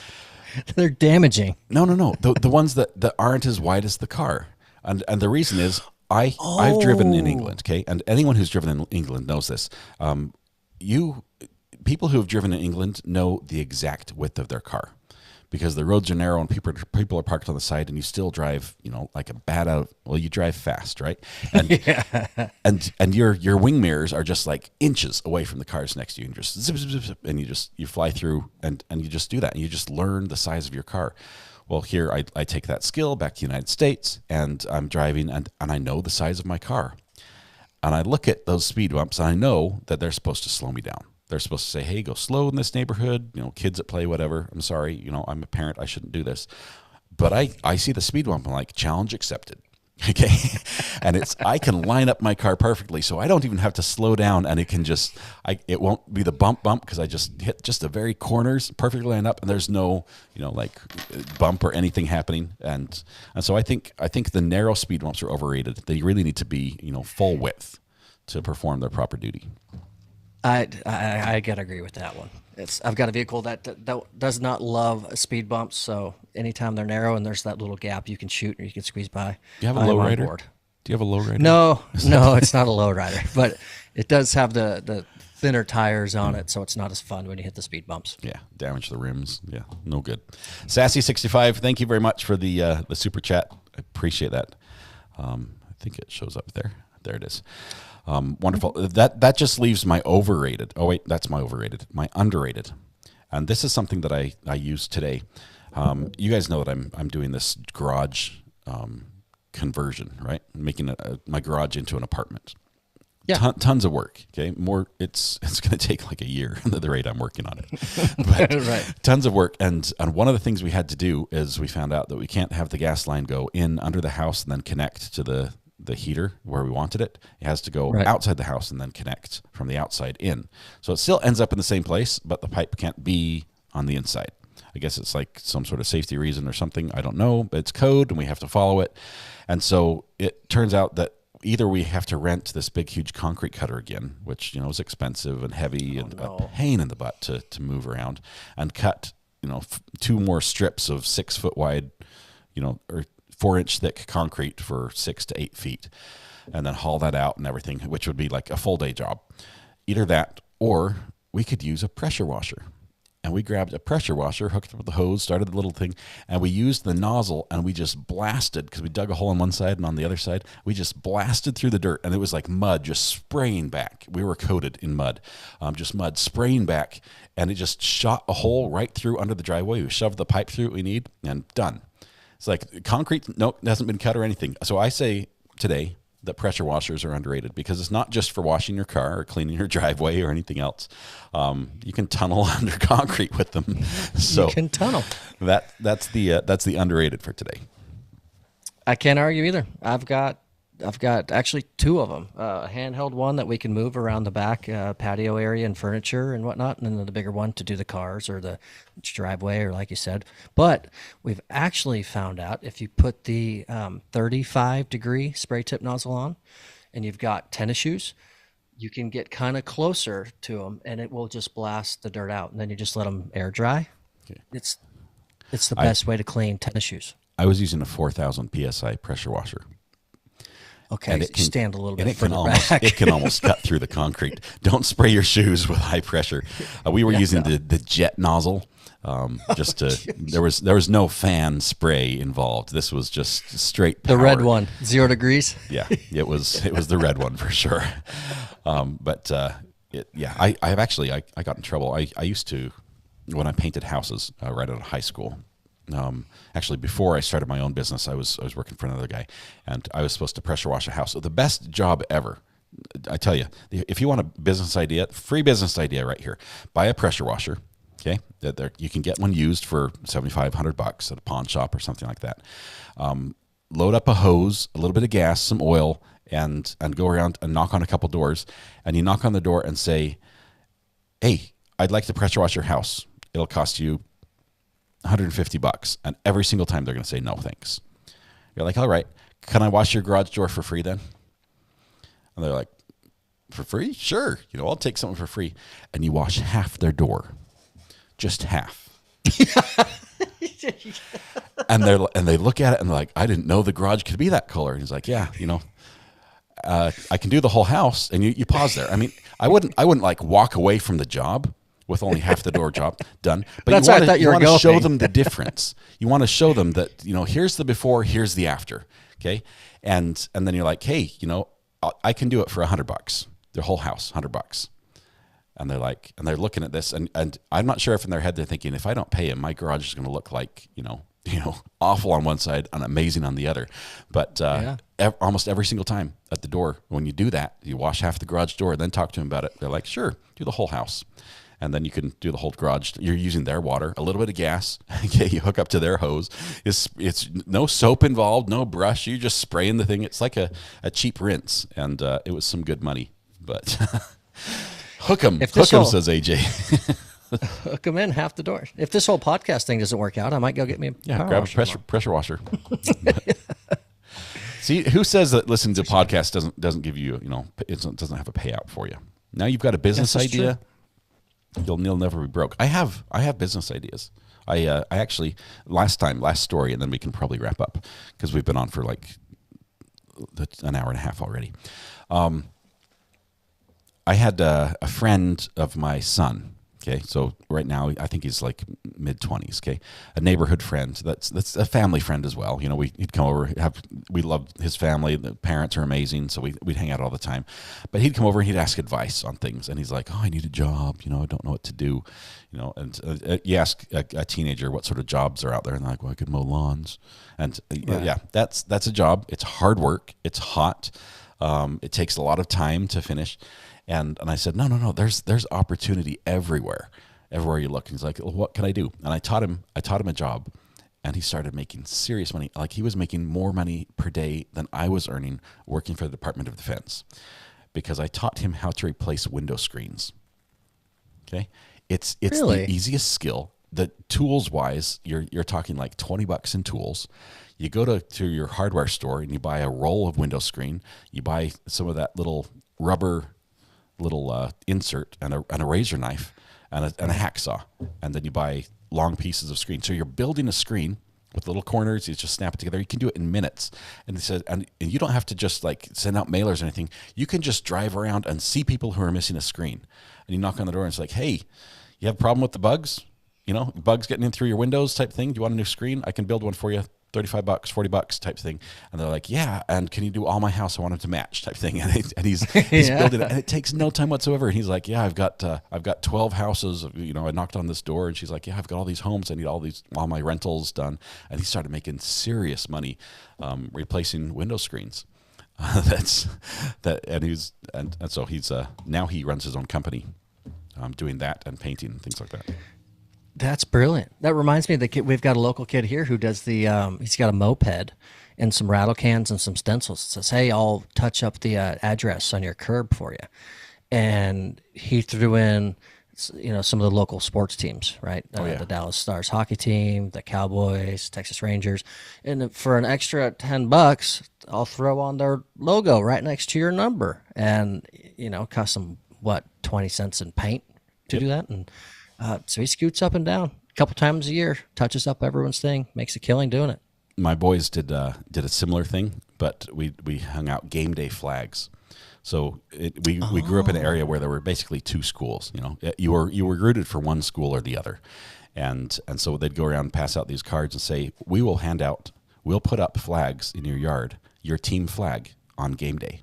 They're damaging. No. The ones that aren't as wide as the car. And the reason is I've driven in England, okay? And anyone who's driven in England knows this. People who have driven in England know the exact width of their car, because the roads are narrow and people are parked on the side, and you still drive, like you drive fast, right? And and your wing mirrors are just like inches away from the cars next to you, and just zip, zip, zip, zip, and you fly through, and you just do that, and you just learn the size of your car. Well, here I take that skill back to the United States, and I'm driving, and I know the size of my car, and I look at those speed bumps, and I know that they're supposed to slow me down. They're supposed to say, hey, go slow in this neighborhood, kids at play, whatever. I'm sorry, I'm a parent, I shouldn't do this. But I see the speed bump, I'm like, challenge accepted. Okay. And I can line up my car perfectly, so I don't even have to slow down, and it can it won't be the bump because I just hit just the very corners perfectly lined up, and there's no, like bump or anything happening. And so I think the narrow speed bumps are overrated. They really need to be, full width to perform their proper duty. I gotta agree with that one. I've got a vehicle that does not love speed bumps, so anytime they're narrow and there's that little gap you can shoot or you can squeeze by. Do you have a lowrider? Do you have a lowrider? No, it's not a lowrider, but it does have the thinner tires on it, so it's not as fun when you hit the speed bumps. Yeah, damage the rims. Yeah, no good. Sassy65, thank you very much for the super chat. I appreciate that. I think it shows up there. There it is. Wonderful. That just leaves my overrated. Oh wait, that's my overrated. My underrated, and this is something that I used today. You guys know that I'm doing this garage conversion, right? Making my garage into an apartment. Yeah, tons of work. Okay, it's going to take like a year at the rate I'm working on it. But right. Tons of work, and one of the things we had to do is we found out that we can't have the gas line go in under the house and then connect to the heater where we wanted it. It has to go outside the house and then connect from the outside in. So it still ends up in the same place, but the pipe can't be on the inside. I guess it's like some sort of safety reason or something. I don't know, but it's code and we have to follow it. And so it turns out that either we have to rent this big, huge concrete cutter again, which, is expensive and heavy and a pain in the butt to move around, and cut, 2 more strips of 6 foot wide, or 4-inch thick concrete for 6 to 8 feet. and then haul that out and everything, which would be like a full day job. Either that, or we could use a pressure washer. And we grabbed a pressure washer, hooked up with the hose, started the little thing, and we used the nozzle, and we just blasted, because we dug a hole on one side and on the other side, we just blasted through the dirt, and it was like mud just spraying back. We were coated in mud, just mud spraying back, and it just shot a hole right through under the driveway. We shoved the pipe through what we need, and done. It's like concrete, nope, hasn't been cut or anything. So I say today that pressure washers are underrated, because it's not just for washing your car or cleaning your driveway or anything else. You can tunnel under concrete with them. So you can tunnel. That's the underrated for today. I can't argue either. I've got actually two of them. A handheld one that we can move around the back patio area and furniture and whatnot, and then the bigger one to do the cars or the driveway, or like you said. But we've actually found out if you put the 35-degree spray tip nozzle on, and you've got tennis shoes, you can get kind of closer to them, and it will just blast the dirt out, and then you just let them air dry. Okay. It's the best way to clean tennis shoes. I was using a 4,000 psi pressure washer. Okay, and it can stand a little bit further back. It can almost cut through the concrete. Don't spray your shoes with high pressure. We were using the jet nozzle. There was no fan spray involved. This was just straight power. The red one, 0 degrees. Yeah, it was the red one for sure. I got in trouble. I used to, when I painted houses right out of high school. Actually, before I started my own business, I was working for another guy, and I was supposed to pressure wash a house. So the best job ever, I tell you, if you want a business idea, free business idea right here, buy a pressure washer. Okay, you can get one used for $7,500 at a pawn shop or something like that. Load up a hose, a little bit of gas, some oil, and go around and knock on a couple doors. And you knock on the door and say, "Hey, I'd like to pressure wash your house. It'll cost you $150, and every single time they're going to say no thanks. You're like, all right, can I wash your garage door for free then? And they're like, for free? Sure, I'll take something for free. And you wash half their door, just half. and they look at it and they're like, I didn't know the garage could be that color. And he's like, yeah, I can do the whole house. And you pause there. I mean, I wouldn't like walk away from the job with only half the door job done. But you want to show them the difference. You want to show them that, here's the before, here's the after. Okay. And then you're like, hey, I can do it for $100, their whole house, $100. And they're like, and they're looking at this, and I'm not sure if in their head they're thinking, if I don't pay him, my garage is going to look like, awful on one side and amazing on the other. But almost every single time at the door, when you do that, you wash half the garage door, then talk to them about it. They're like, sure, do the whole house. And then you can do the whole garage. You're using their water, a little bit of gas. Okay, you hook up to their hose. It's no soap involved, no brush. You just spray in the thing. It's like a cheap rinse, and it was some good money. But hook 'em, says AJ. Hook 'em in half the door. If this whole podcast thing doesn't work out, I might go get me grab a pressure washer. See, who says that listening to podcasts doesn't give you, it doesn't have a payout for you? Now you've got a business idea. True. You'll never be broke. I have business ideas. I actually last story, and then we can probably wrap up because we've been on for like an hour and a half already. I had a friend of my son. Okay, so right now I think he's like mid-20s. Okay, a neighborhood friend. That's a family friend as well. He'd come over. We loved his family. The parents are amazing, so we'd hang out all the time. But he'd come over and he'd ask advice on things, and he's like, "Oh, I need a job. I don't know what to do." And you ask a teenager what sort of jobs are out there, and they're like, "Well, I could mow lawns." And that's a job. It's hard work. It's hot. It takes a lot of time to finish. And I said, no, there's opportunity everywhere you look. And he's like, well, what can I do? And I taught him a job, and he started making serious money. Like, he was making more money per day than I was earning working for the Department of Defense, because I taught him how to replace window screens. Okay. It's really? The easiest skill. The tools wise, you're talking like $20 in tools. You go to your hardware store and you buy a roll of window screen. You buy some of that little rubber insert and a razor knife and a hacksaw, and then you buy long pieces of screen. So you're building a screen with little corners. You just snap it together. You can do it in minutes. And they said, and you don't have to just like send out mailers or anything. You can just drive around and see people who are missing a screen. And you knock on the door and it's like, hey, you have a problem with the bugs? You know, bugs getting in through your windows type thing. Do you want a new screen? I can build one for you. $35, $40 type thing. And they're like, yeah. And can you do all my house? I want it to match type thing. And he's building it, and it takes no time whatsoever. And he's like, yeah, I've got 12 houses. You know, I knocked on this door, and she's like, yeah, I've got all these homes. I need all my rentals done. And he started making serious money, replacing window screens. And so he's now he runs his own company, doing that and painting and things like that. That's brilliant. That reminds me of the kid. We've got a local kid here who does the. He's got a moped and some rattle cans and some stencils. It says, "Hey, I'll touch up the address on your curb for you." And he threw in, you know, some of the local sports teams, right? The Dallas Stars hockey team, the Cowboys, Texas Rangers, and for an extra $10, I'll throw on their logo right next to your number, and you know, cost them what 20 cents in paint to do that, and. So he scoots up and down a couple times a year, touches up everyone's thing, makes a killing doing it. My boys did a similar thing, but we hung out game day flags. So we grew up in an area where there were basically two schools. You know, you were rooted for one school or the other, and so they'd go around and pass out these cards and say, we'll put up flags in your yard, your team flag on game day.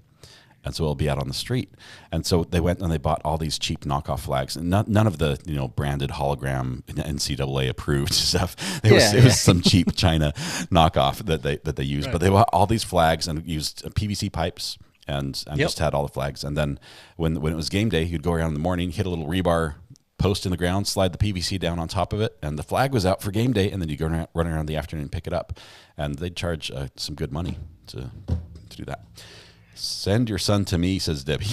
And so it'll be out on the street. And so they went and they bought all these cheap knockoff flags, and none of the, you know, branded hologram NCAA approved stuff. It was some cheap China knockoff that they used. Right. But they bought all these flags and used PVC pipes and just had all the flags. And then when it was game day, you'd go around in the morning, hit a little rebar post in the ground, slide the PVC down on top of it, and the flag was out for game day. And then you go run around the afternoon and pick it up, and they'd charge some good money to do that. Send your son to me, says Debbie.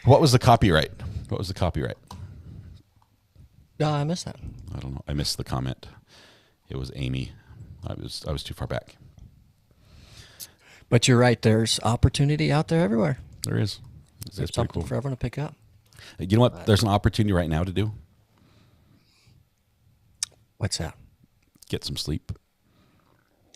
What was the copyright? No, I missed that. I don't know. I missed the comment. It was Amy. I was too far back. But you're right. There's opportunity out there everywhere. There is. There's something for everyone to pick up. You know what? There's an opportunity right now to do. What's that? Get some sleep.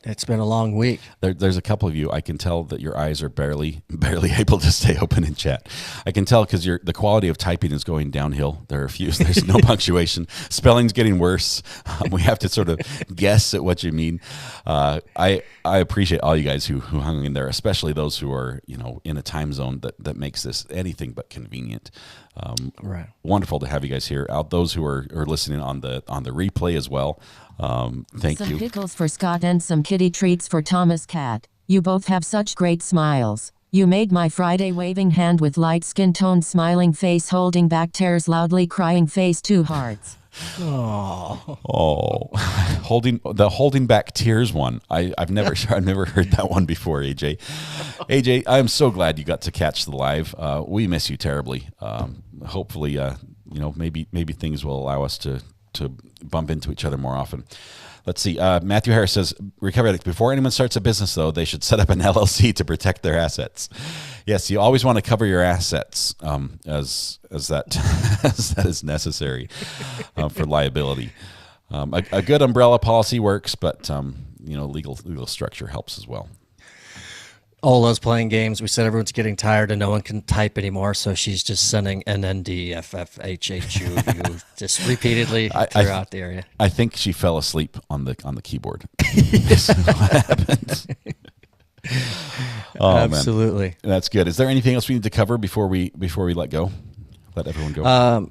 It's been a long week. There's a couple of you. I can tell that your eyes are barely able to stay open in chat. I can tell because the quality of typing is going downhill. There's no punctuation. Spelling's getting worse. We have to sort of guess at what you mean. I appreciate all you guys who hung in there, especially those who are, you know, in a time zone that makes this anything but convenient. Right. Wonderful to have you guys here. Those who are listening on the replay as well. Thank you. Some pickles for Scott and some kitty treats for Thomas Cat. You both have such great smiles. You made my Friday waving hand with light skin tone smiling face holding back tears loudly crying face 2 hearts. Oh, holding back tears one. I've never heard that one before, AJ. AJ, I'm so glad you got to catch the live. We miss you terribly. Hopefully, you know, maybe things will allow us to bump into each other more often. Let's see. Matthew Harris says, Recovery Addict, before anyone starts a business, though, they should set up an LLC to protect their assets. Yes, you always want to cover your assets as that is necessary for liability. A good umbrella policy works, but you know, legal structure helps as well. Ola's playing games. We said everyone's getting tired and no one can type anymore, so she's just sending NNDFFHHU just repeatedly throughout the area. I think she fell asleep on the keyboard. That's what happened. Oh, absolutely. Man. That's good. Is there anything else we need to cover before we let go? Let everyone go.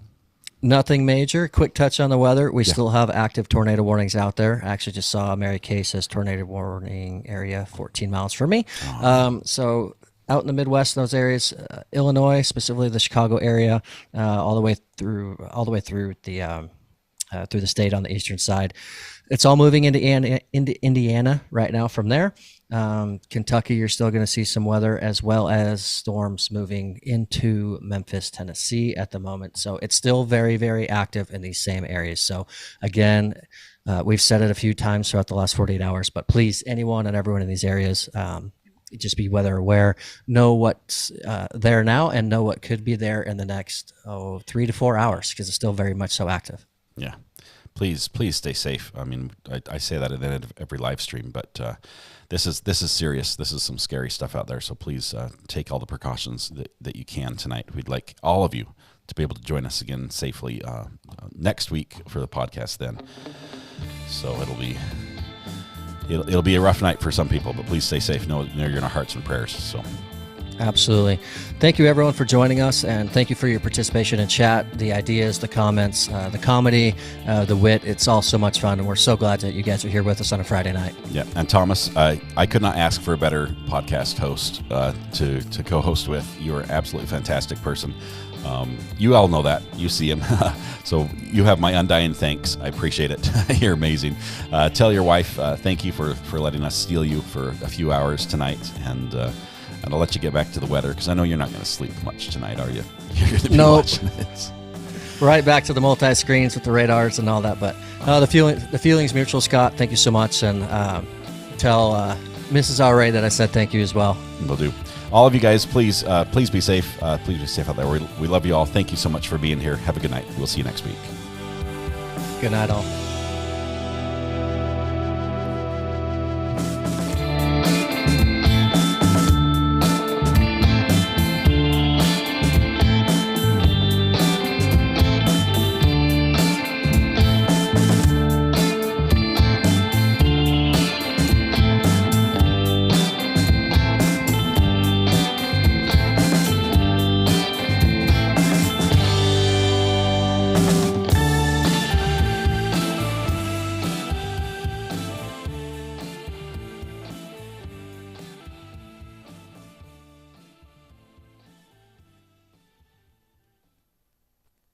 Nothing major. Quick touch on the weather. We still have active tornado warnings out there. I actually just saw Mary Kay says tornado warning area 14 miles for me. So out in the Midwest, those areas, Illinois, specifically the Chicago area, all the way through the state on the eastern side. It's all moving into Indiana right now from there. Kentucky, you're still going to see some weather as well as storms moving into Memphis, Tennessee at the moment. So it's still very, very active in these same areas. So again, we've said it a few times throughout the last 48 hours, but please, anyone and everyone in these areas, just be weather aware, know what's there now and know what could be there in the next 3 to 4 hours because it's still very much so active. Yeah. please stay safe. I mean, I say that at the end of every live stream, but this is serious. This is some scary stuff out there. So please take all the precautions that you can tonight. We'd like all of you to be able to join us again safely next week for the podcast then. So it'll be a rough night for some people, but please stay safe. Know you're in our hearts and prayers. So. Absolutely. Thank you, everyone, for joining us, and thank you for your participation in chat, the ideas, the comments, the comedy, the wit. It's all so much fun, and we're so glad that you guys are here with us on a Friday night. Yeah, and Thomas, I could not ask for a better podcast host to co-host with. You're an absolutely fantastic person. You all know that. You see him. So you have my undying thanks. I appreciate it. You're amazing. Tell your wife thank you for letting us steal you for a few hours tonight, and I'll let you get back to the weather, because I know you're not going to sleep much tonight, are you? You're going to be watching it. Right back to the multi-screens with the radars and all that. But the feeling's mutual, Scott. Thank you so much. And tell Mrs. R.A. that I said thank you as well. Will do. All of you guys, please be safe. Please be safe out there. We love you all. Thank you so much for being here. Have a good night. We'll see you next week. Good night, all.